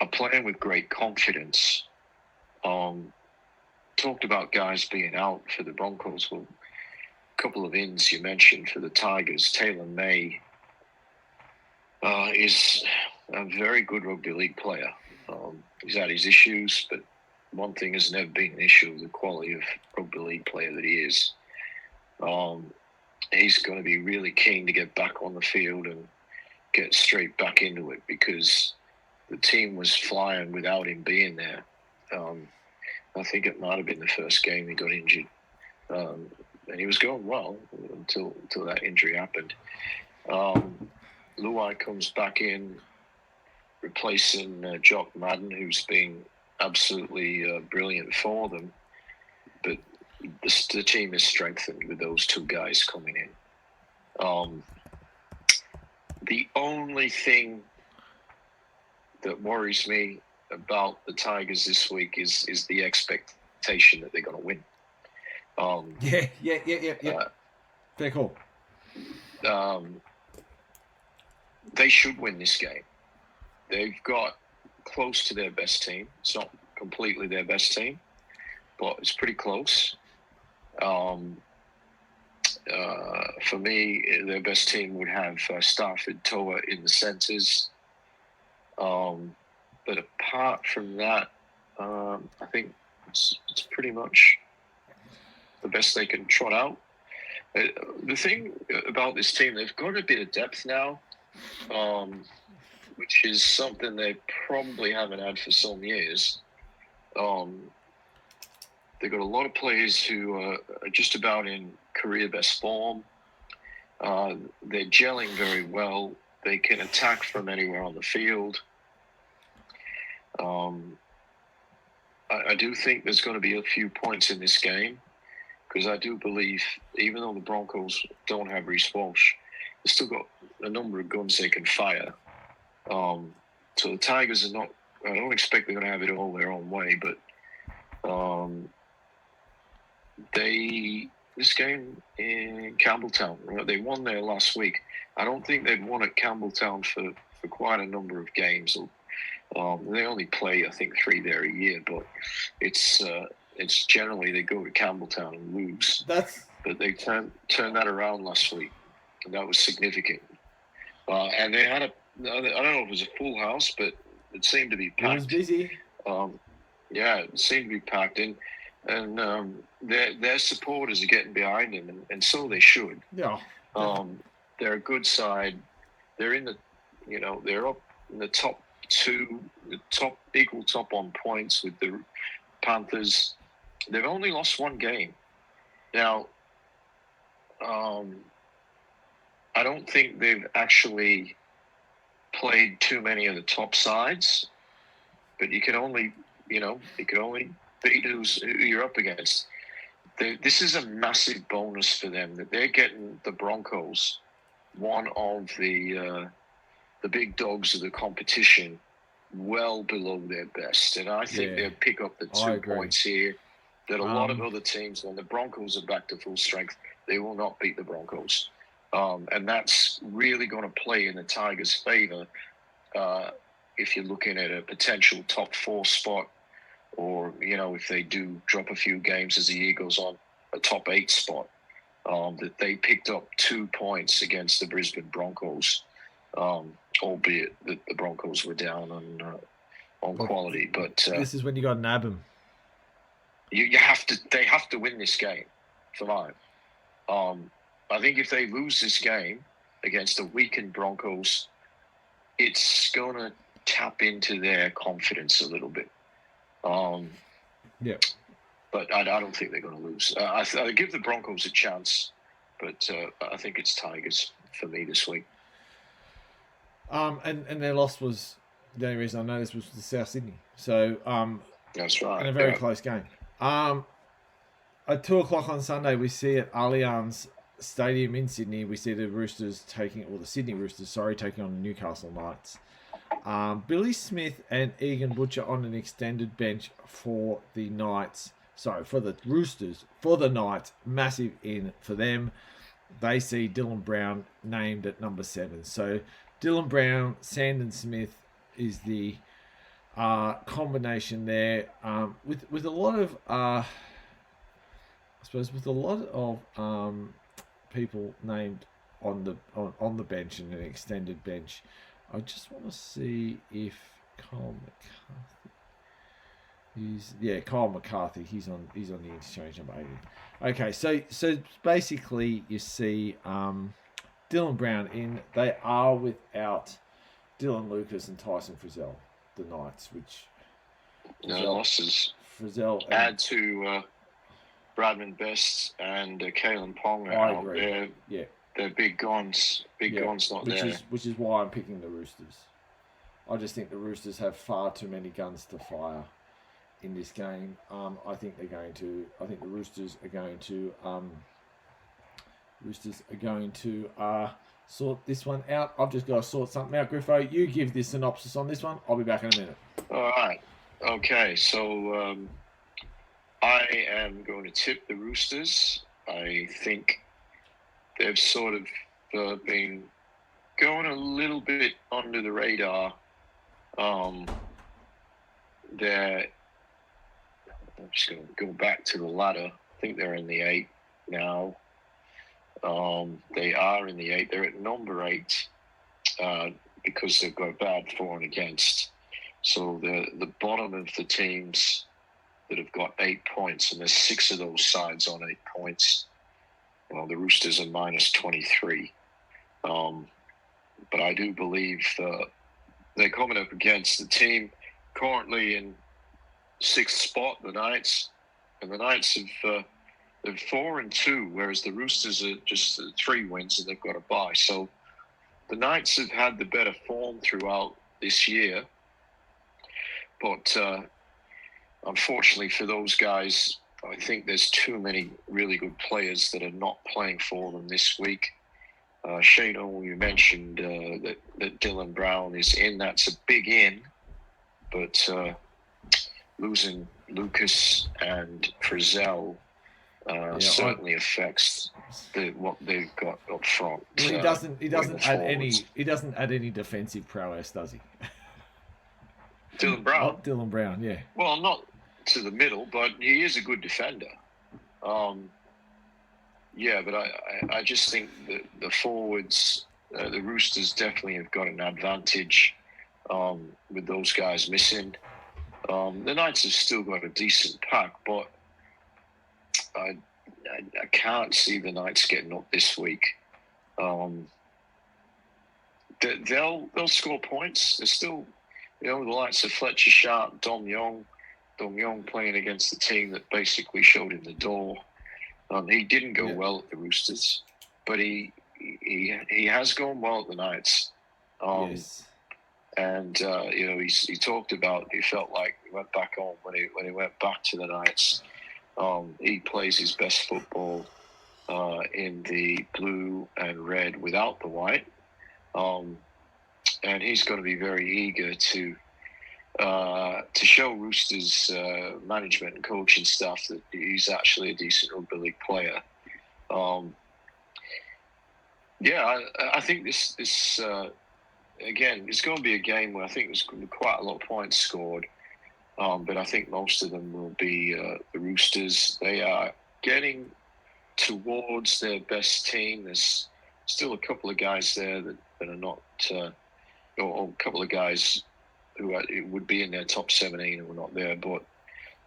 are playing with great confidence. Talked about guys being out for the Broncos. Well, a couple of ins you mentioned for the Tigers. Taylor May is a very good rugby league player. He's had his issues, but one thing has never been an issue: the quality of rugby league player that he is. He's going to be really keen to get back on the field and get straight back into it, because the team was flying without him being there. I think it might have been the first game he got injured. And he was going well until that injury happened. Luai comes back in, replacing Jock Madden, who's been absolutely brilliant for them. But the team is strengthened with those two guys coming in. The only thing that worries me about the Tigers this week is the expectation that they're going to win. Yeah. Very cool. They should win this game. They've got close to their best team. It's not completely their best team, but it's pretty close. For me, their best team would have Stafford, Toa in the centres. But apart from that, I think It's pretty much the best they can trot out. The thing about this team, they've got a bit of depth now, which is something they probably haven't had for some years. They've got a lot of players who are just about in career best form. They're gelling very well. They can attack from anywhere on the field. I do think there's going to be a few points in this game, because I do believe, even though the Broncos don't have Reece Walsh, they've still got a number of guns they can fire. So the Tigers are not, I don't expect they're going to have it all their own way, but this game in Campbelltown, they won there last week. I don't think they've won at Campbelltown for quite a number of games. They only play, I think, 3 there a year, but it's generally they go to Campbelltown and lose. But they turned that around last week, and that was significant. And they had I don't know if it was a full house, but it seemed to be packed. It was busy. Yeah, it seemed to be packed in. And their supporters are getting behind them, and so they should. Yeah. They're a good side. They're in the, they're up in the top 2, equal top on points with the Panthers. They've only lost 1 game. Now, I don't think they've actually played too many of the top sides, but you can only beat who you're up against. This is a massive bonus for them that they're getting the Broncos, one of the big dogs of the competition, well below their best. And I think they'll pick up the 2 points here that a lot of other teams, when the Broncos are back to full strength, they will not beat the Broncos. And that's really going to play in the Tigers' favor if you're looking at a potential top 4 spot, or, if they do drop a few games as the year goes on, a top 8 spot. That they picked up 2 points against the Brisbane Broncos, albeit that the Broncos were down on quality. But this is when you got to nab them. They have to win this game for mine. I think if they lose this game against the weakened Broncos, it's going to tap into their confidence a little bit. But I don't think they're going to lose. I give the Broncos a chance, but I think it's Tigers for me this week. And their loss was, the only reason I know this was the South Sydney. So that's right. And a very close game. At 2:00 on Sunday, we see at Allianz Stadium in Sydney, we see the Sydney Roosters, taking on the Newcastle Knights. Billy Smith and Egan Butcher on an extended bench for the Knights. Sorry, for the Roosters. For the Knights, massive in for them. They see Dylan Brown named at number 7. So Dylan Brown, Sandon Smith is the combination there. With a lot of, I suppose, with a lot of people named on the bench and an extended bench. I just want to see if Kyle McCarthy. He's on the interchange number 18. Okay, so basically you see Dylan Brown in. They are without Dylan Lucas and Tyson Frizzell, the Knights, which losses. Frizzell add to Bradman Best and Kalen Pong. I agree. They're big guns. Guns not there. Which is why I'm picking the Roosters. I just think the Roosters have far too many guns to fire in this game. I think the Roosters are going to sort this one out. I've just got to sort something out. Griffo, you give the synopsis on this one. I'll be back in a minute. All right. Okay. So I am going to tip the Roosters. I think they've sort of been going a little bit under the radar. I'm just going to go back to the ladder. I think they're in the 8 now. They are in the 8. They're at number 8 because they've got a bad for and against. So the bottom of the teams that have got 8 points, and there's 6 of those sides on 8 points. Well, the Roosters are minus 23. But I do believe they're coming up against the team currently in 6th spot, the Knights. And the Knights have they're 4-2, whereas the Roosters are just 3 wins and they've got a bye. So the Knights have had the better form throughout this year. But unfortunately for those guys, I think there's too many really good players that are not playing for them this week. Shane, you mentioned that Dylan Brown is in. That's a big in. But losing Lucas and Frizzell certainly affects what they've got up front. Well, he doesn't add any defensive prowess, does he? Dylan Brown. Not Dylan Brown, yeah. Well, not to the middle, but he is a good defender. Yeah, but I just think that the forwards, the Roosters definitely have got an advantage with those guys missing. The Knights have still got a decent pack, but I can't see the Knights getting up this week. They'll score points. They're still, the likes of Fletcher Sharp, Dom Young playing against the team that basically showed him the door. He didn't go well at the Roosters, but he has gone well at the Knights. Yes. And he talked about, he felt like he went back home when he went back to the Knights. He plays his best football in the blue and red without the white, and he's going to be very eager to show Roosters management and coaching staff that he's actually a decent rugby league player. I think this again, it's going to be a game where I think there's going to be quite a lot of points scored. But I think most of them will be the Roosters. They are getting towards their best team. There's still a couple of guys there that are not, or a couple of guys who would be in their top 17 who are not there. But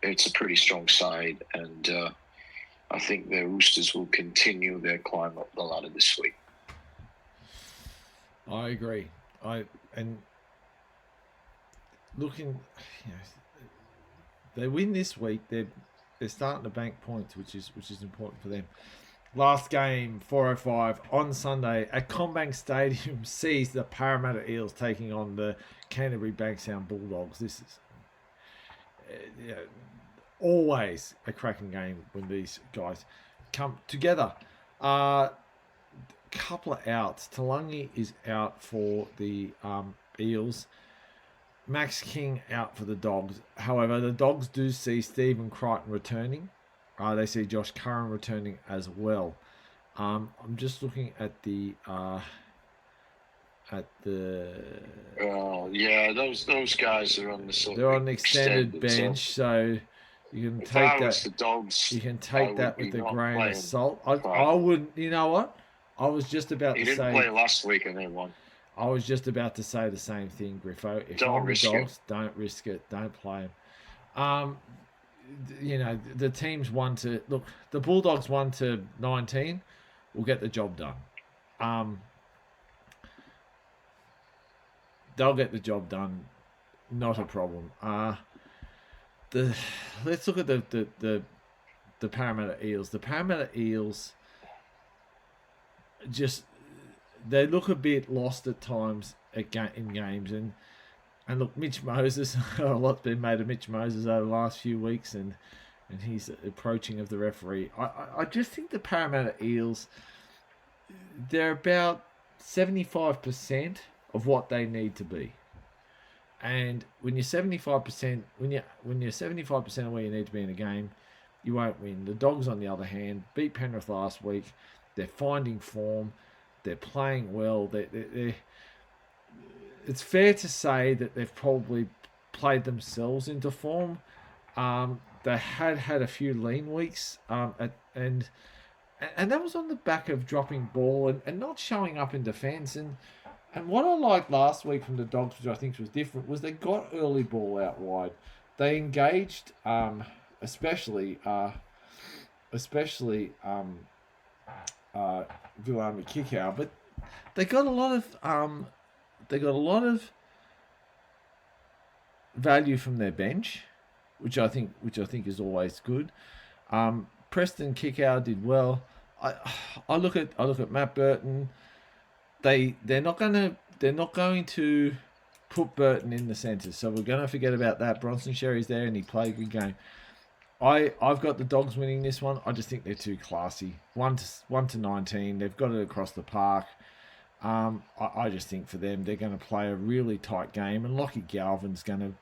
it's a pretty strong side, and I think the Roosters will continue their climb up the ladder this week. I agree. Looking, they win this week. They're starting to bank points, which is important for them. Last game, 4:05 on Sunday at CommBank Stadium sees the Parramatta Eels taking on the Canterbury Bankstown Bulldogs. This is always a cracking game when these guys come together. Couple of outs. Talangi is out for the Eels. Max King out for the Dogs. However, the Dogs do see Stephen Crichton returning. They see Josh Curran returning as well. I'm just looking at the those guys are on the sort they're on the extended bench, so you can take that. The Dogs, you can take that with a grain of salt. I wouldn't. You know what? I was just about to say. He didn't play last week and they won. I was just about to say the same thing, Griffo. If don't I'm the Dogs, don't risk it. Don't play them. The teams won to... Look, the Bulldogs won to 19. We'll get the job done. They'll get the job done. Not a problem. Let's look at the Parramatta Eels. The Parramatta Eels just... They look a bit lost at times in games, and look, Mitch Moses. A lot's been made of Mitch Moses over the last few weeks, and his approaching of the referee. I just think the Parramatta Eels, they're about 75% of what they need to be, and when you're 75%, when you're 75% of where you need to be in a game, you won't win. The Dogs, on the other hand, beat Penrith last week. They're finding form. They're playing well. It's fair to say that they've probably played themselves into form. They had a few lean weeks, and that was on the back of dropping ball and not showing up in defence. And what I liked last week from the Dogs, which I think was different, was they got early ball out wide. They engaged especially Villarmy Kickout, but they got a lot of value from their bench, which I think is always good. Preston Kickout did well. I look at Matt Burton. They're not going to put Burton in the centre, so we're going to forget about that. Bronson Sherry's there and he played a good game. I've got the Dogs winning this one. I just think they're too classy. 1-19. They've got it across the park. I just think for them, they're going to play a really tight game, and Lockie Galvin's going to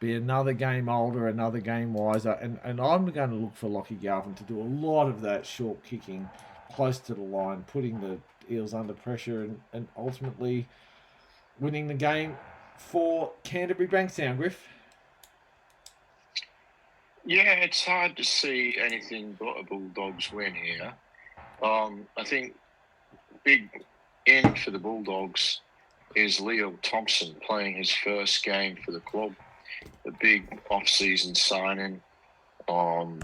be another game older, another game wiser, and I'm going to look for Lockie Galvin to do a lot of that short kicking close to the line, putting the Eels under pressure, and ultimately winning the game for Canterbury Bankstown, Griff. Yeah, it's hard to see anything but a Bulldogs win here. I think big in for the Bulldogs is Leo Thompson playing his first game for the club. A big off-season signing. It'll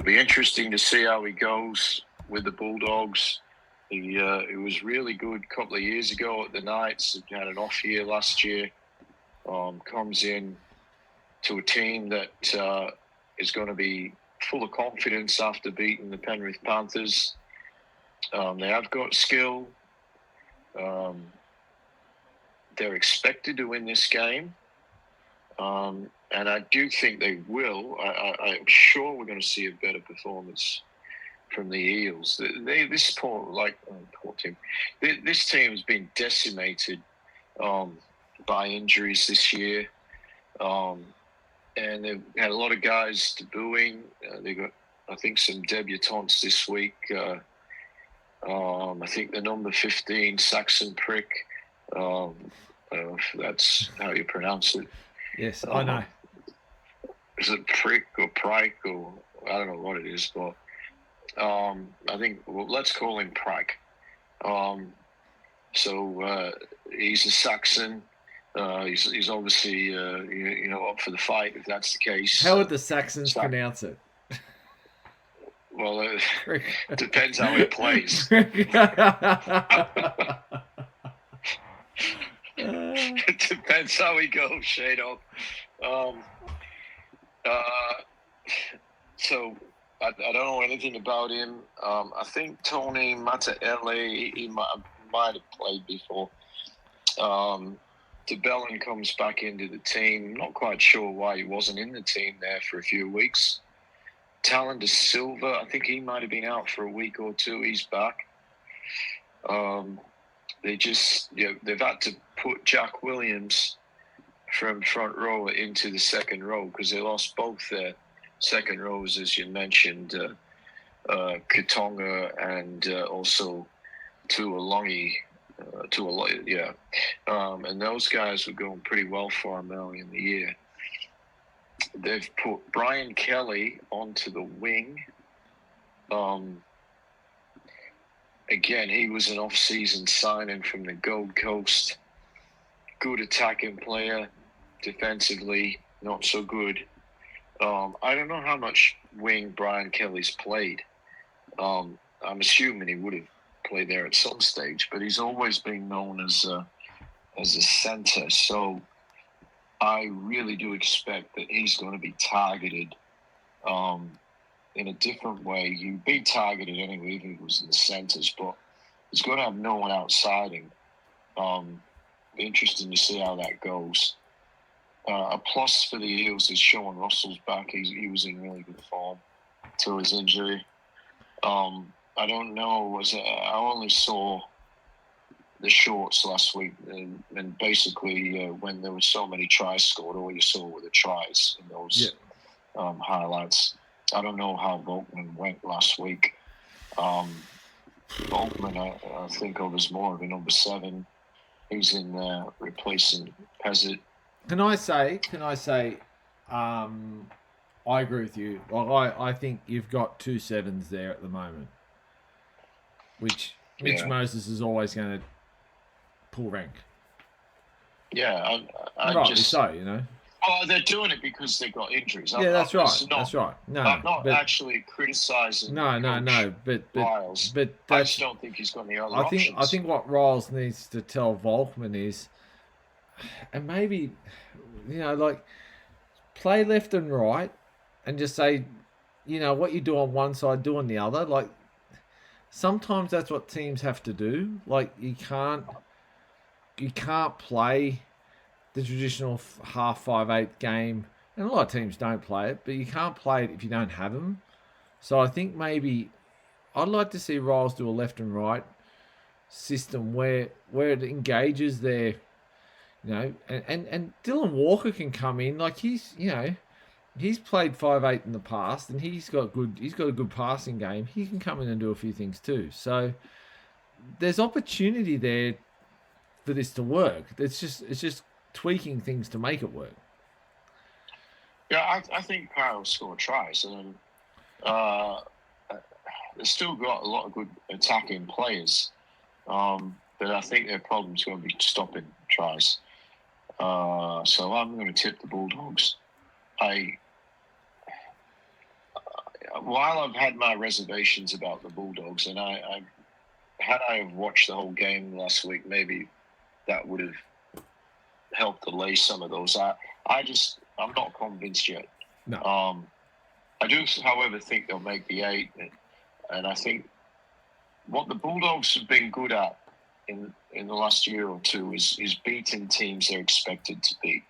be interesting to see how he goes with the Bulldogs. He was really good a couple of years ago at the Knights. He had an off year last year. Comes in to a team that is going to be full of confidence after beating the Penrith Panthers. They have got skill. They're expected to win this game. And I do think they will. I'm sure we're going to see a better performance from the Eels. This team has been decimated by injuries this year. And they've had a lot of guys debuting. They've got, I think, some debutantes this week. I think the number 15, Saxon Prick. I don't know if that's how you pronounce it. Yes, I know. Is it Prick or Prike or I don't know what it is, but I think let's call him Prike. So he's a Saxon. He's obviously up for the fight if that's the case. How would the Saxons pronounce it? Well, it depends how he plays. It depends how he goes, Shado. So I don't know anything about him. I think Tony Mataele, he might have played before. DeBellin comes back into the team. I'm not quite sure why he wasn't in the team there for a few weeks. Talon De Silva, I think he might have been out for a week or two. He's back. They've had to put Jack Williams from front row into the second row because they lost both their second rows, as you mentioned, Katonga and also Tuolungi. And those guys were going pretty well for them early in the year. They've put Brian Kelly onto the wing. Again, he was an off-season signing from the Gold Coast. Good attacking player. Defensively, not so good. I don't know how much wing Brian Kelly's played. I'm assuming he would have played there at some stage, but he's always been known as a centre. So I really do expect that he's going to be targeted in a different way. You'd be targeted anyway, even if it was in the centres, but he's going to have no one outside him. Interesting to see how that goes. A plus for the Eels is Sean Russell's back. He was in really good form till his injury. I don't know. I only saw the shorts last week, and basically when there were so many tries scored, all you saw were the tries in those highlights. I don't know how Volkman went last week. Volkman, I think of as more of a number 7. He's in there replacing Pezzett. Can I say, I agree with you. Like, I think you've got 2 7s there at the moment, which Mitch Moses is always going to pull rank. Yeah, Rightly so, you know. Oh, they're doing it because they've got injuries. Yeah, that's right. Not, That's right. No, I'm not but actually criticising no. But Riles. but I that's. just don't think he's got any other I options. think what Riles needs to tell Volkman is, and maybe, like play left and right, and just say, what you do on one side, do on the other. Like sometimes that's what teams have to do. Like you can't play the traditional half 5-8 game, and a lot of teams don't play it, but you can't play it if you don't have them. So I think maybe I'd like to see Riles do a left and right system where it engages their, and Dylan Walker can come in like he's played 5-8 in the past and he's got a good passing game. He can come in and do a few things too. So there's opportunity there for this to work. It's just tweaking things to make it work. Yeah, I think Power score tries, and they've still got a lot of good attacking players, but I think their problem's going to be stopping tries. So I'm going to tip the Bulldogs. While I've had my reservations about the Bulldogs, and I had I have watched the whole game last week, maybe that would have helped allay some of those. I'm not convinced yet. No. I do, however, think they'll make the 8, and I think what the Bulldogs have been good at in the last year or two is beating teams they're expected to beat.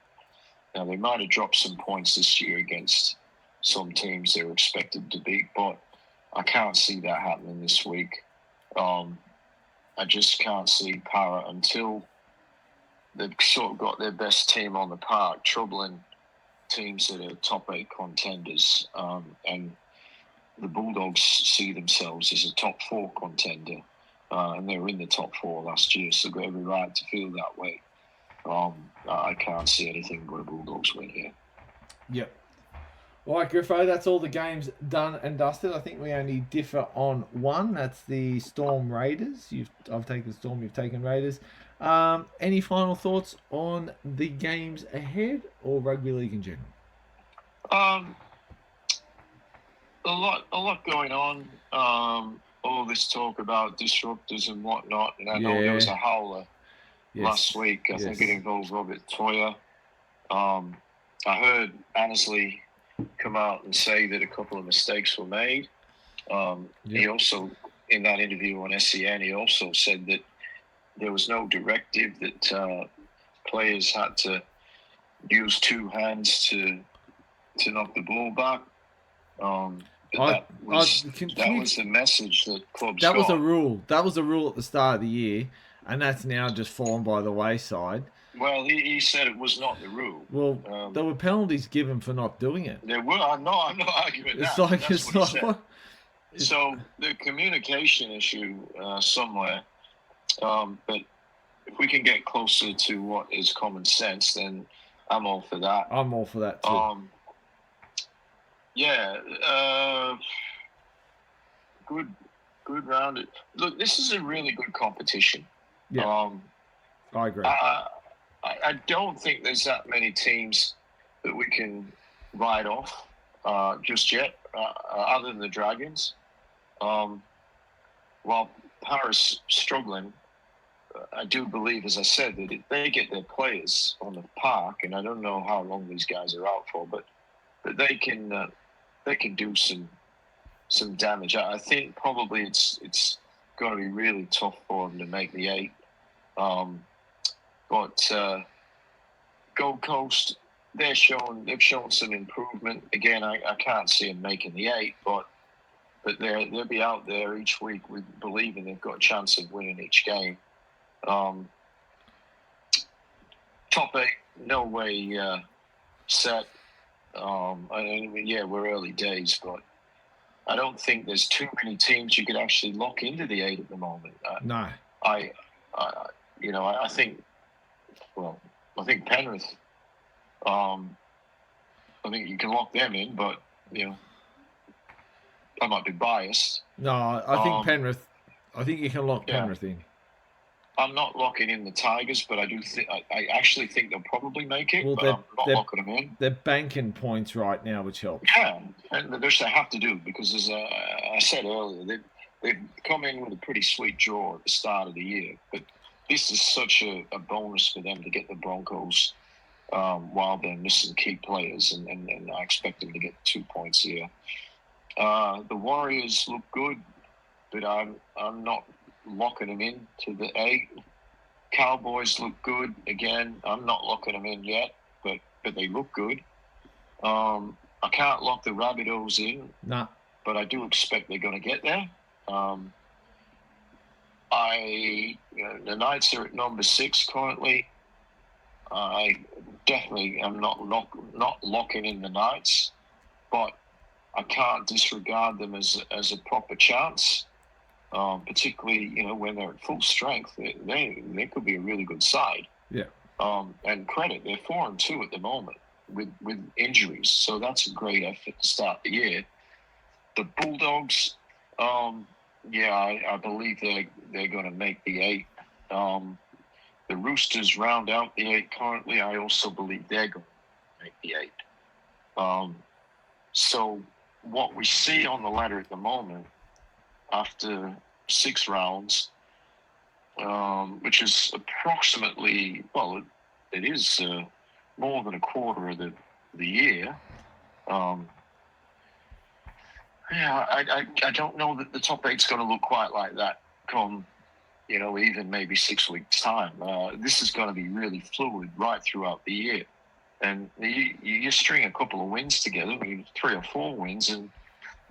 Now, they might have dropped some points this year against some teams they're expected to beat, but I can't see that happening this week. I just can't see Para until they've sort of got their best team on the park, troubling teams that are top 8 contenders. And the Bulldogs see themselves as a top 4 contender, and they were in the top 4 last year, so they've got every right to feel that way. I can't see anything but a Bulldogs win here. Yep. All right, Griffo, that's all the games done and dusted. I think we only differ on one. That's the Storm Raiders. I've taken Storm, you've taken Raiders. Any final thoughts on the games ahead or rugby league in general? A lot going on. All this talk about disruptors and whatnot, and I know there was a howler last week. I think it involved Robert Toyer. I heard Annesley come out and say that a couple of mistakes were made. He also, in that interview on SEN, he also said that there was no directive that players had to use 2 hands to knock the ball back. That was the message that clubs got. That was a rule. That was a rule at the start of the year, and that's now just fallen by the wayside. Well, he said it was not the rule. Well, there were penalties given for not doing it. There were. I'm not arguing that. So the communication issue somewhere. But if we can get closer to what is common sense, then I'm all for that. I'm all for that too. Good round. Look, this is a really good competition. Yeah, I agree. I don't think there's that many teams that we can write off just yet, other than the Dragons. While Paris struggling, I do believe, as I said, that if they get their players on the park, and I don't know how long these guys are out for, but they can do some damage. I think probably it's going to be really tough for them to make the 8. But Gold Coast, they've shown some improvement. Again, I can't see them making the 8, but they'll be out there each week with believing they've got a chance of winning each game. Top 8, no way set. We're early days, but I don't think there's too many teams you could actually lock into the 8 at the moment. No. I think Penrith. I think you can lock them in, but I might be biased. No, I think Penrith. I think you can lock Penrith in. I'm not locking in the Tigers, but I do think I actually think they'll probably make it. Well, but I'm not locking them in. They're banking points right now, which helps. Yeah, and which they have to do because, as I said earlier, they've come in with a pretty sweet draw at the start of the year. But this is such a bonus for them to get the Broncos while they're missing key players, and I expect them to get 2 points here. The Warriors look good, but I'm not locking them in to the 8. Cowboys look good. Again, I'm not locking them in yet, but they look good. I can't lock the Rabbitohs in, but I do expect they're going to get there. The Knights are at number 6 currently. I definitely am not locking in the Knights, but I can't disregard them as a proper chance. Particularly, when they're at full strength, they could be a really good side. Yeah. And credit, they're 4-2 at the moment with injuries, so that's a great effort to start the year. The Bulldogs, I believe they're going to make the 8. The Roosters round out the 8 currently. I also believe they're going to make the 8. So what we see on the ladder at the moment, after 6 rounds, which is approximately, it is more than a quarter of the year. I don't know that the top 8's going to look quite like that come, even maybe 6 weeks' time. This is going to be really fluid right throughout the year. And you string a couple of wins together, 3 or 4 wins, and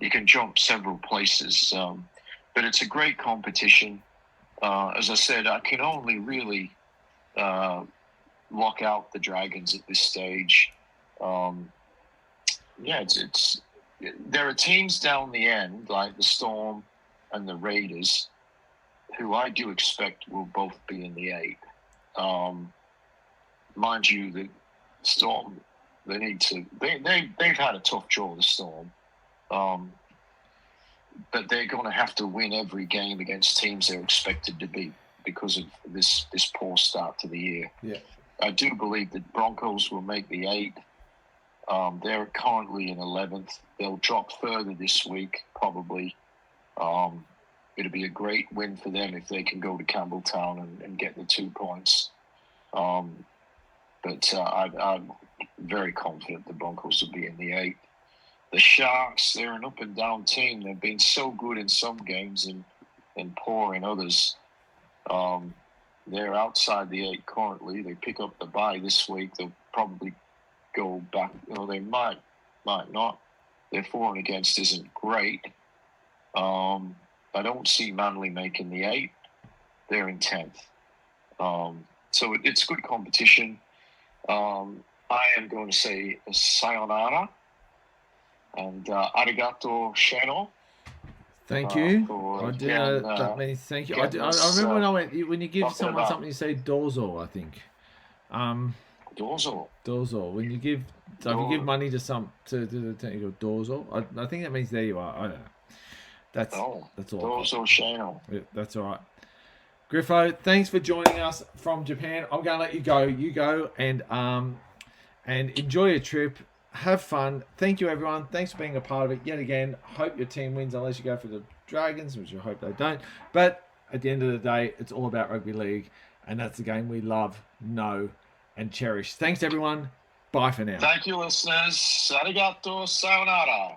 you can jump several places. But it's a great competition. As I said, I can only really lock out the Dragons at this stage. There are teams down the end, like the Storm and the Raiders, who I do expect will both be in the 8. Mind you, the Storm, they've had a tough draw, the Storm. But they're going to have to win every game against teams they're expected to beat because of this poor start to the year. Yeah. I do believe that Broncos will make the 8. They're currently in 11th. They'll drop further this week, probably. It'll be a great win for them if they can go to Campbelltown and get the 2 points. But I'm very confident the Broncos will be in the 8. The Sharks, they're an up-and-down team. They've been so good in some games and poor in others. They're outside the 8 currently. They pick up the bye this week. They'll probably go back. They might not. Their for and against isn't great. I don't see Manly making the 8. They're in 10th. So it's good competition. I am going to say sayonara and arigato sheno. Thank you. I do know that means thank you. I remember when you give someone something, you say dozo, I think. Dozo. When you give money to the team, you go dozo. I think that means there you are. I don't know. That's all. Dozo sheno. Yeah, that's all right. Griffo, thanks for joining us from Japan. I'm going to let you go. You go and enjoy your trip. Have fun. Thank you, everyone. Thanks for being a part of it yet again. Hope your team wins, unless you go for the Dragons, which I hope they don't. But at the end of the day, it's all about rugby league, and that's the game we love, know, and cherish. Thanks, everyone. Bye for now. Thank you, listeners. Arigato, sayonara.